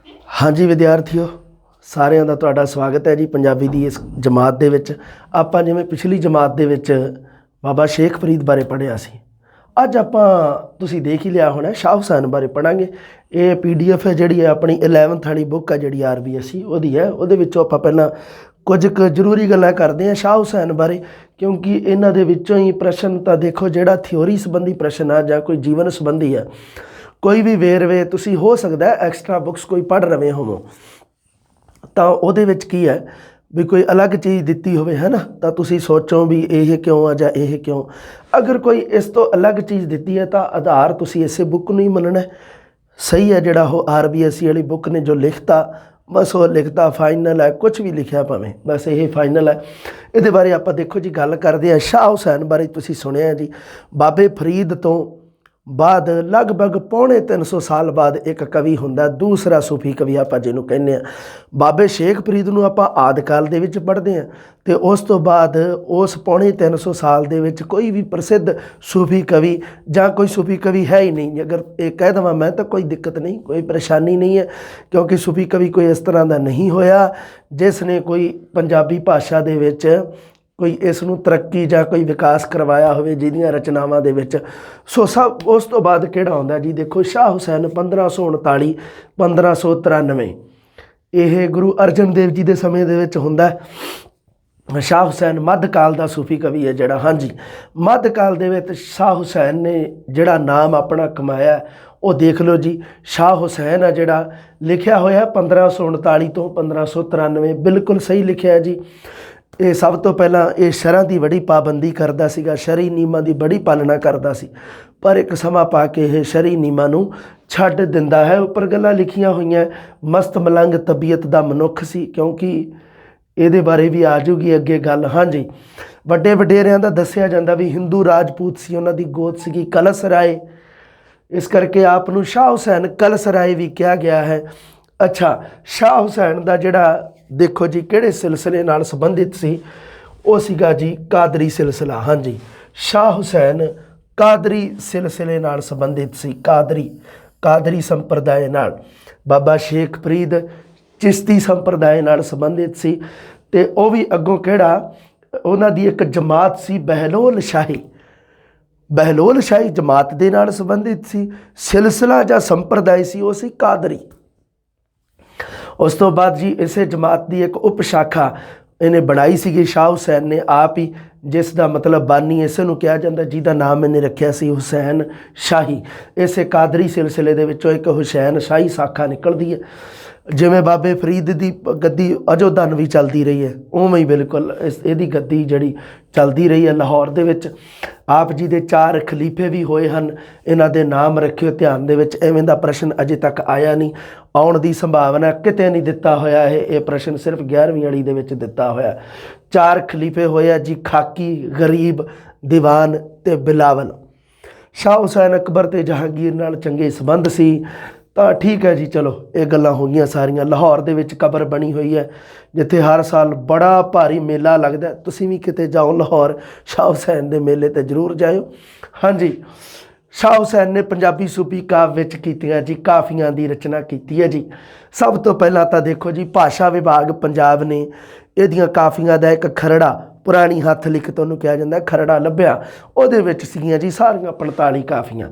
हाँ जी विद्यार्थियों, सारिਆਂ ਦਾ ਤੁਹਾਡਾ ਸਵਾਗਤ ਹੈ ਜੀ ਪੰਜਾਬੀ ਦੀ ਇਸ ਜਮਾਤ ਦੇ ਵਿੱਚ। ਆਪਾਂ ਜਿਵੇਂ ਪਿਛਲੀ ਜਮਾਤ ਦੇ ਵਿੱਚ ਬਾਬਾ ਸ਼ੇਖ ਫਰੀਦ ਬਾਰੇ ਪੜ੍ਹਿਆ ਸੀ, ਅੱਜ ਆਪਾਂ ਤੁਸੀਂ ਦੇਖ ਹੀ ਲਿਆ ਹੋਣਾ ਸ਼ਾਹ ਹੁਸੈਨ ਬਾਰੇ ਪੜ੍ਹਾਂਗੇ। ਇਹ PDF ਹੈ ਜਿਹੜੀ ਆਪਣੀ 11th ਵਾਲੀ ਬੁੱਕ ਹੈ ਜਿਹੜੀ RBSE ਉਹਦੀ ਹੈ। ਉਹਦੇ ਵਿੱਚੋਂ ਆਪਾਂ ਪਹਿਲਾਂ ਕੁਝ ਕੁ ਜ਼ਰੂਰੀ ਗੱਲਾਂ ਕਰਦੇ ਹਾਂ ਸ਼ਾਹ ਹੁਸੈਨ ਬਾਰੇ, ਕਿਉਂਕਿ ਇਹਨਾਂ ਦੇ ਵਿੱਚੋਂ ਹੀ ਪ੍ਰਸ਼ਨ ਤਾਂ ਦੇਖੋ ਜਿਹੜਾ ਥਿਓਰੀ ਸੰਬੰਧੀ ਪ੍ਰਸ਼ਨ ਆ ਜਾਂ ਕੋਈ ਜੀਵਨ ਸੰਬੰਧੀ ਆ, ਕੋਈ ਵੀ ਵੇਰਵੇ ਤੁਸੀਂ ਹੋ ਸਕਦਾ ਐਕਸਟਰਾ ਬੁੱਕਸ ਕੋਈ ਪੜ੍ਹ ਰਹੇ ਹੋਵੋ ਤਾਂ ਉਹਦੇ ਵਿੱਚ ਕੀ ਹੈ ਵੀ ਕੋਈ ਅਲੱਗ ਚੀਜ਼ ਦਿੱਤੀ ਹੋਵੇ ਹੈ ਨਾ, ਤਾਂ ਤੁਸੀਂ ਸੋਚੋ ਵੀ ਇਹ ਕਿਉਂ ਆ ਜਾਂ ਇਹ ਕਿਉਂ। ਅਗਰ ਕੋਈ ਇਸ ਤੋਂ ਅਲੱਗ ਚੀਜ਼ ਦਿੱਤੀ ਹੈ ਤਾਂ ਆਧਾਰ ਤੁਸੀਂ ਇਸੇ ਬੁੱਕ ਨੂੰ ਹੀ ਮੰਨਣਾ। ਸਹੀ ਹੈ ਜਿਹੜਾ ਉਹ RBSE ਵਾਲੀ ਬੁੱਕ ਨੇ ਜੋ ਲਿਖਤਾ ਬਸ ਉਹ ਲਿਖਤਾ ਫਾਈਨਲ ਹੈ, ਕੁਝ ਵੀ ਲਿਖਿਆ ਭਾਵੇਂ ਬਸ ਇਹ ਫਾਈਨਲ ਹੈ। ਇਹਦੇ ਬਾਰੇ ਆਪਾਂ ਦੇਖੋ ਜੀ ਗੱਲ ਕਰਦੇ ਹਾਂ। ਸ਼ਾਹ ਹੁਸੈਨ ਬਾਰੇ ਤੁਸੀਂ ਸੁਣਿਆ ਜੀ, ਬਾਬੇ ਫਰੀਦ ਤੋਂ ਬਾਅਦ ਲਗਭਗ 350 ਸਾਲ ਬਾਅਦ ਇੱਕ ਕਵੀ ਹੁੰਦਾ, ਦੂਸਰਾ ਸੂਫੀ ਕਵੀ ਆਪਾਂ ਜਿਹਨੂੰ ਕਹਿੰਦੇ ਹਾਂ। ਬਾਬੇ ਸ਼ੇਖ ਫਰੀਦ ਨੂੰ ਆਪਾਂ ਆਦਿ ਕਾਲ ਦੇ ਵਿੱਚ ਪੜ੍ਹਦੇ ਹਾਂ ਅਤੇ ਉਸ ਤੋਂ ਬਾਅਦ ਉਸ 350 ਸਾਲ ਦੇ ਵਿੱਚ ਕੋਈ ਵੀ ਪ੍ਰਸਿੱਧ ਸੂਫੀ ਕਵੀ ਜਾਂ ਕੋਈ ਸੂਫੀ ਕਵੀ ਹੈ ਹੀ ਨਹੀਂ। ਅਗਰ ਇਹ ਕਹਿ ਦੇਵਾਂ ਮੈਂ ਤਾਂ ਕੋਈ ਦਿੱਕਤ ਨਹੀਂ, ਕੋਈ ਪਰੇਸ਼ਾਨੀ ਨਹੀਂ ਹੈ, ਕਿਉਂਕਿ ਸੂਫੀ ਕਵੀ ਕੋਈ ਇਸ ਤਰ੍ਹਾਂ ਦਾ ਨਹੀਂ ਹੋਇਆ ਜਿਸ ਨੇ ਕੋਈ ਪੰਜਾਬੀ ਭਾਸ਼ਾ ਦੇ ਵਿੱਚ ਕੋਈ ਇਸ ਨੂੰ ਤਰੱਕੀ ਜਾਂ ਕੋਈ ਵਿਕਾਸ ਕਰਵਾਇਆ ਹੋਵੇ ਜਿਹਦੀਆਂ ਰਚਨਾਵਾਂ ਦੇ ਵਿੱਚ। ਸੋ ਸਭ ਉਸ ਤੋਂ ਬਾਅਦ ਕਿਹੜਾ ਆਉਂਦਾ ਜੀ, ਦੇਖੋ ਸ਼ਾਹ ਹੁਸੈਨ 1539 1593 ਇਹ ਗੁਰੂ ਅਰਜਨ ਦੇਵ ਜੀ ਦੇ ਸਮੇਂ ਦੇ ਵਿੱਚ ਹੁੰਦਾ। ਸ਼ਾਹ ਹੁਸੈਨ ਮੱਧਕਾਲ ਦਾ ਸੂਫੀ ਕਵੀ ਹੈ ਜਿਹੜਾ। ਹਾਂਜੀ, ਮੱਧਕਾਲ ਦੇ ਵਿੱਚ ਸ਼ਾਹ ਹੁਸੈਨ ਨੇ ਜਿਹੜਾ ਨਾਮ ਆਪਣਾ ਕਮਾਇਆ ਉਹ ਦੇਖ ਲਓ ਜੀ। ਸ਼ਾਹ ਹੁਸੈਨ ਆ ਜਿਹੜਾ ਲਿਖਿਆ ਹੋਇਆ 1539 ਤੋਂ 1593, ਬਿਲਕੁਲ ਸਹੀ ਲਿਖਿਆ ਜੀ। ਇਹ ਸਭ ਤੋਂ ਪਹਿਲਾਂ ਇਹ ਸ਼ਰ੍ਹਾਂ ਦੀ ਬੜੀ ਪਾਬੰਦੀ ਕਰਦਾ ਸੀਗਾ, ਸ਼ਰ੍ਹੀ ਨਿਯਮਾਂ ਦੀ ਬੜੀ ਪਾਲਣਾ ਕਰਦਾ ਸੀ, ਪਰ ਇੱਕ ਸਮਾਂ ਪਾ ਕੇ ਇਹ ਸ਼ਰ੍ਹੀ ਨਿਯਮਾਂ ਨੂੰ ਛੱਡ ਦਿੰਦਾ ਹੈ। ਉੱਪਰ ਗੱਲਾਂ ਲਿਖੀਆਂ ਹੋਈਆਂ, ਮਸਤ ਮਲੰਗ ਤਬੀਅਤ ਦਾ ਮਨੁੱਖ ਸੀ, ਕਿਉਂਕਿ ਇਹਦੇ ਬਾਰੇ ਵੀ ਆ ਜੂਗੀ ਅੱਗੇ ਗੱਲ। ਹਾਂਜੀ, ਵੱਡੇ ਵਡੇਰਿਆਂ ਦਾ ਦੱਸਿਆ ਜਾਂਦਾ ਵੀ ਹਿੰਦੂ ਰਾਜਪੂਤ ਸੀ, ਉਹਨਾਂ ਦੀ ਗੋਤ ਸੀਗੀ ਕਲਸ ਰਾਏ, ਇਸ ਕਰਕੇ ਆਪ ਨੂੰ ਸ਼ਾਹ ਹੁਸੈਨ ਕਲਸ ਰਾਏ ਵੀ ਕਿਹਾ ਗਿਆ ਹੈ। ਅੱਛਾ, ਸ਼ਾਹ ਹੁਸੈਨ ਦਾ ਜਿਹੜਾ ਦੇਖੋ ਜੀ ਕਿਹੜੇ ਸਿਲਸਿਲੇ ਨਾਲ ਸੰਬੰਧਿਤ ਸੀ, ਉਹ ਸੀਗਾ ਜੀ ਕਾਦਰੀ ਸਿਲਸਿਲਾ। ਹਾਂਜੀ, ਸ਼ਾਹ ਹੁਸੈਨ ਕਾਦਰੀ ਸਿਲਸਿਲੇ ਨਾਲ ਸੰਬੰਧਿਤ ਸੀ, ਕਾਦਰੀ ਸੰਪਰਦਾਇ ਨਾਲ। ਬਾਬਾ ਸ਼ੇਖ ਫਰੀਦ ਚਿਸ਼ਤੀ ਸੰਪਰਦਾਇ ਨਾਲ ਸੰਬੰਧਿਤ ਸੀ, ਅਤੇ ਉਹ ਵੀ ਅੱਗੋਂ ਕਿਹੜਾ ਉਹਨਾਂ ਦੀ ਇੱਕ ਜਮਾਤ ਸੀ ਬਹਿਲੋਲ ਸ਼ਾਹੀ ਜਮਾਤ ਦੇ ਨਾਲ ਸੰਬੰਧਿਤ ਸੀ। ਸਿਲਸਿਲਾ ਜਾਂ ਸੰਪਰਦਾਇ ਸੀ ਉਹ ਸੀ ਕਾਦਰੀ। ਉਸ ਤੋਂ ਬਾਅਦ ਜੀ ਇਸੇ ਜਮਾਤ ਦੀ ਇੱਕ ਉਪ ਸ਼ਾਖਾ ਇਹਨੇ ਬਣਾਈ ਸੀਗੀ ਸ਼ਾਹ ਹੁਸੈਨ ਨੇ ਆਪ ਹੀ, ਜਿਸ ਦਾ ਮਤਲਬ ਬਾਨੀ ਇਸੇ ਨੂੰ ਕਿਹਾ ਜਾਂਦਾ, ਜਿਹਦਾ ਨਾਮ ਇਹਨੇ ਰੱਖਿਆ ਸੀ ਹੁਸੈਨ ਸ਼ਾਹੀ। ਇਸੇ ਕਾਦਰੀ ਸਿਲਸਿਲੇ ਦੇ ਵਿੱਚੋਂ ਇੱਕ ਹੁਸੈਨ ਸ਼ਾਹੀ ਸ਼ਾਖਾ ਨਿਕਲਦੀ ਹੈ। ਜਿਵੇਂ ਬਾਬੇ ਫਰੀਦ ਦੀ ਗੱਦੀ ਅਜੋਧਨ ਵੀ ਚੱਲਦੀ ਰਹੀ ਹੈ, ਉਵੇਂ ਹੀ ਬਿਲਕੁਲ ਇਹਦੀ ਗੱਦੀ ਜਿਹੜੀ ਚੱਲਦੀ ਰਹੀ ਹੈ ਲਾਹੌਰ ਦੇ ਵਿੱਚ। ਆਪ ਜੀ ਦੇ 4 ਖਲੀਫੇ ਵੀ ਹੋਏ ਹਨ, ਇਹਨਾਂ ਦੇ ਨਾਮ ਰੱਖਿਓ ਧਿਆਨ ਦੇ ਵਿੱਚ। ਐਵੇਂ ਦਾ ਪ੍ਰਸ਼ਨ ਅਜੇ ਤੱਕ ਆਇਆ ਨਹੀਂ, ਆਉਣ ਦੀ ਸੰਭਾਵਨਾ ਕਿਤੇ ਨਹੀਂ ਦਿੱਤਾ ਹੋਇਆ ਇਹ ਪ੍ਰਸ਼ਨ ਸਿਰਫ 11ਵੀਂ ਵਾਲੀ ਦੇ ਵਿੱਚ ਦਿੱਤਾ ਹੋਇਆ। 4 ਖਲੀਫੇ ਹੋਏ ਆ ਜੀ, ਖਾਕੀ, ਗਰੀਬ, ਦੀਵਾਨ ਅਤੇ ਬਿਲਾਵਲ। ਸ਼ਾਹ ਹੁਸੈਨ ਅਕਬਰ ਅਤੇ ਜਹਾਂਗੀਰ ਨਾਲ ਚੰਗੇ ਸੰਬੰਧ ਸੀ ਤਾਂ ਠੀਕ ਹੈ ਜੀ, ਚਲੋ ਇਹ ਗੱਲਾਂ ਹੋ ਗਈਆਂ ਸਾਰੀਆਂ। ਲਾਹੌਰ ਦੇ ਵਿੱਚ ਕਬਰ ਬਣੀ ਹੋਈ ਹੈ ਜਿੱਥੇ ਹਰ ਸਾਲ ਬੜਾ ਭਾਰੀ ਮੇਲਾ ਲੱਗਦਾ। ਤੁਸੀਂ ਵੀ ਕਿਤੇ ਜਾਓ ਲਾਹੌਰ ਸ਼ਾਹ ਹੁਸੈਨ ਦੇ ਮੇਲੇ 'ਤੇ ਜ਼ਰੂਰ ਜਾਇਓ। ਹਾਂਜੀ, ਸ਼ਾਹ ਹੁਸੈਨ ਨੇ ਪੰਜਾਬੀ ਸੂਫੀ ਕਾਵਿ ਵਿੱਚ ਕੀਤੀਆਂ ਜੀ ਕਾਫੀਆਂ ਦੀ ਰਚਨਾ ਕੀਤੀ ਹੈ ਜੀ। ਸਭ ਤੋਂ ਪਹਿਲਾਂ ਤਾਂ ਦੇਖੋ ਜੀ ਭਾਸ਼ਾ ਵਿਭਾਗ ਪੰਜਾਬ ਨੇ ਇਹਦੀਆਂ ਕਾਫੀਆਂ ਦਾ ਇੱਕ ਖਰੜਾ, ਪੁਰਾਣੀ ਹੱਥ ਲਿਖਤ ਉਹਨੂੰ ਕਿਹਾ ਜਾਂਦਾ, ਖਰੜਾ ਲੱਭਿਆ। ਉਹਦੇ ਵਿੱਚ ਸੀਗੀਆਂ ਜੀ ਸਾਰੀਆਂ 45 ਕਾਫੀਆਂ।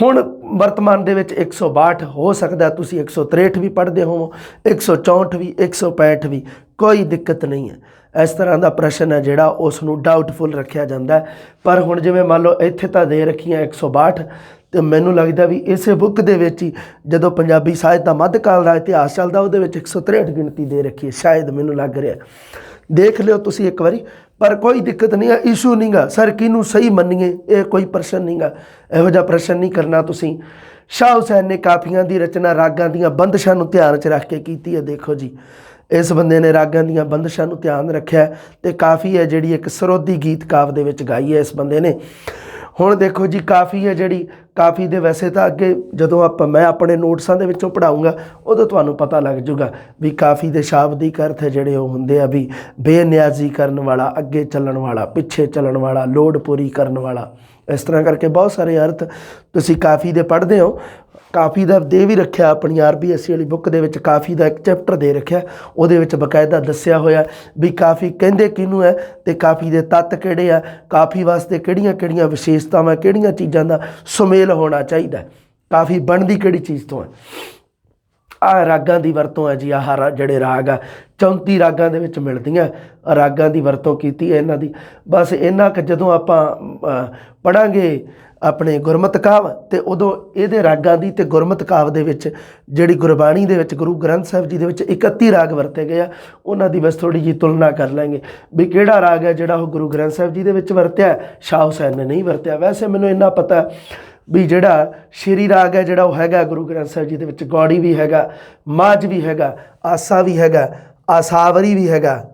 ਹੁਣ ਵਰਤਮਾਨ ਦੇ ਵਿੱਚ 162, ਹੋ ਸਕਦਾ ਤੁਸੀਂ 163 ਵੀ ਪੜ੍ਹਦੇ ਹੋਵੋ, 164 ਵੀ, 165 ਵੀ, ਕੋਈ ਦਿੱਕਤ ਨਹੀਂ ਹੈ। ਇਸ ਤਰ੍ਹਾਂ ਦਾ ਪ੍ਰਸ਼ਨ ਹੈ ਜਿਹੜਾ ਉਸ ਨੂੰ ਡਾਊਟਫੁਲ ਰੱਖਿਆ ਜਾਂਦਾ। ਪਰ ਹੁਣ ਜਿਵੇਂ ਮੰਨ ਲਓ ਇੱਥੇ ਤਾਂ ਦੇ ਰੱਖੀਆਂ 162, ਅਤੇ ਮੈਨੂੰ ਲੱਗਦਾ ਵੀ ਇਸੇ ਬੁੱਕ ਦੇ ਵਿੱਚ ਹੀ ਜਦੋਂ ਪੰਜਾਬੀ ਸਾਹਿਤ ਦਾ ਮੱਧਕਾਲ ਦਾ ਇਤਿਹਾਸ ਚੱਲਦਾ ਉਹਦੇ ਵਿੱਚ 163 ਗਿਣਤੀ ਦੇ ਰੱਖੀ ਹੈ, ਸ਼ਾਇਦ ਮੈਨੂੰ ਲੱਗ ਰਿਹਾ। ਦੇਖ ਲਿਓ ਤੁਸੀਂ ਇੱਕ ਵਾਰੀ, ਪਰ ਕੋਈ ਦਿੱਕਤ ਨਹੀਂ ਹੈ, ਇਸ਼ੂ ਨਹੀਂ ਗਾ ਸਰ ਕਿਹਨੂੰ ਸਹੀ ਮੰਨੀਏ, ਇਹ ਕੋਈ ਪ੍ਰਸ਼ਨ ਨਹੀਂ ਗਾ, ਇਹੋ ਜਿਹਾ ਪ੍ਰਸ਼ਨ ਨਹੀਂ ਕਰਨਾ ਤੁਸੀਂ। ਸ਼ਾਹ ਹੁਸੈਨ ਨੇ ਕਾਫੀਆਂ ਦੀ ਰਚਨਾ ਰਾਗਾਂ ਦੀਆਂ ਬੰਦਸ਼ਾਂ ਨੂੰ ਧਿਆਨ 'ਚ ਰੱਖ ਕੇ ਕੀਤੀ ਹੈ। ਦੇਖੋ ਜੀ ਇਸ ਬੰਦੇ ਨੇ ਰਾਗਾਂ ਦੀਆਂ ਬੰਦਸ਼ਾਂ ਨੂੰ ਧਿਆਨ ਰੱਖਿਆ ਅਤੇ ਕਾਫੀ ਹੈ ਜਿਹੜੀ ਇੱਕ ਸਰੋਦੀ ਗੀਤ ਕਾਵ ਦੇ ਵਿੱਚ ਗਾਈ ਹੈ ਇਸ ਬੰਦੇ ਨੇ। ਹੁਣ ਦੇਖੋ ਜੀ ਕਾਫੀ ਹੈ ਜਿਹੜੀ, ਕਾਫੀ ਦੇ ਵੈਸੇ ਤਾਂ ਅੱਗੇ ਜਦੋਂ ਮੈਂ ਆਪਣੇ ਨੋਟਸਾਂ ਦੇ ਵਿੱਚੋਂ ਪੜ੍ਹਾਊਂਗਾ ਉਦੋਂ ਤੁਹਾਨੂੰ ਪਤਾ ਲੱਗ ਜੂਗਾ ਵੀ ਕਾਫੀ ਦੇ ਸ਼ਾਬਦਿਕ ਅਰਥ ਹੈ ਜਿਹੜੇ ਉਹ ਹੁੰਦੇ ਆ ਵੀ ਬੇਨਿਆਜ਼ੀ ਕਰਨ ਵਾਲਾ, ਅੱਗੇ ਚੱਲਣ ਵਾਲਾ, ਪਿੱਛੇ ਚੱਲਣ ਵਾਲਾ, ਲੋੜ ਪੂਰੀ ਕਰਨ ਵਾਲਾ, ਇਸ ਤਰ੍ਹਾਂ ਕਰਕੇ ਬਹੁਤ ਸਾਰੇ ਅਰਥ ਤੁਸੀਂ ਕਾਫੀ ਦੇ ਪੜ੍ਹਦੇ ਹੋ। ਕਾਫੀ ਦਾ ਦੇ ਵੀ ਰੱਖਿਆ ਆਪਣੀ RBSC ਵਾਲੀ ਬੁੱਕ ਦੇ ਵਿੱਚ, ਕਾਫੀ ਦਾ ਇੱਕ ਚੈਪਟਰ ਦੇ ਰੱਖਿਆ, ਉਹਦੇ ਵਿੱਚ ਬਕਾਇਦਾ ਦੱਸਿਆ ਹੋਇਆ ਵੀ ਕਾਫੀ ਕਹਿੰਦੇ ਕਿਹਨੂੰ ਹੈ ਤੇ ਕਾਫੀ ਦੇ ਤੱਤ ਕਿਹੜੇ ਆ, ਕਾਫੀ ਵਾਸਤੇ ਕਿਹੜੀਆਂ ਕਿਹੜੀਆਂ ਵਿਸ਼ੇਸ਼ਤਾਵਾਂ, ਕਿਹੜੀਆਂ ਚੀਜ਼ਾਂ ਦਾ ਸੁਮੇਲ ਹੋਣਾ ਚਾਹੀਦਾ, ਕਾਫੀ ਬਣਦੀ ਕਿਹੜੀ ਚੀਜ਼ ਤੋਂ ਹੈ। ਆਹ ਰਾਗਾਂ ਦੀ ਵਰਤੋਂ ਹੈ ਜੀ, ਆਹ ਜਿਹੜੇ ਰਾਗ ਆ 34 ਰਾਗਾਂ ਦੇ ਵਿੱਚ ਮਿਲਦੀਆਂ, ਰਾਗਾਂ ਦੀ ਵਰਤੋਂ ਕੀਤੀ ਹੈ ਇਹਨਾਂ ਦੀ। ਬਸ ਇੰਨਾ ਕੁ ਜਦੋਂ ਆਪਾਂ ਪੜ੍ਹਾਂਗੇ ਆਪਣੇ ਗੁਰਮਤਿ ਕਾਵਿ ਤੇ ਉਦੋਂ ਇਹਦੇ ਰਾਗਾਂ ਦੀ ਤੇ ਗੁਰਮਤਿ ਕਾਵਿ ਦੇ ਵਿੱਚ ਜਿਹੜੀ ਗੁਰਬਾਣੀ ਦੇ ਵਿੱਚ ਗੁਰੂ ਗ੍ਰੰਥ ਸਾਹਿਬ ਜੀ ਦੇ ਵਿੱਚ 31 ਰਾਗ ਵਰਤੇ ਗਏ ਆ, ਉਹਨਾਂ ਦੀ ਬਸ ਥੋੜ੍ਹੀ ਜਿਹੀ ਤੁਲਨਾ ਕਰ ਲਾਂਗੇ ਵੀ ਕਿਹੜਾ ਰਾਗ ਹੈ ਜਿਹੜਾ ਉਹ ਗੁਰੂ ਗ੍ਰੰਥ ਸਾਹਿਬ ਜੀ ਦੇ ਵਿੱਚ ਵਰਤਿਆ, ਸ਼ਾਹ ਹੁਸੈਨ ਨੇ ਨਹੀਂ ਵਰਤਿਆ। ਵੈਸੇ ਮੈਨੂੰ ਇੰਨਾ ਪਤਾ ਵੀ ਜਿਹੜਾ ਸ਼੍ਰੀ ਰਾਗ ਹੈ ਜਿਹੜਾ ਉਹ ਹੈਗਾ ਗੁਰੂ ਗ੍ਰੰਥ ਸਾਹਿਬ ਜੀ ਦੇ ਵਿੱਚ, ਗੌੜੀ ਵੀ ਹੈਗਾ, ਮਾਝ ਵੀ ਹੈਗਾ, ਆਸਾ ਵੀ ਹੈਗਾ, ਆਸਾਵਰੀ ਵੀ ਹੈਗਾ,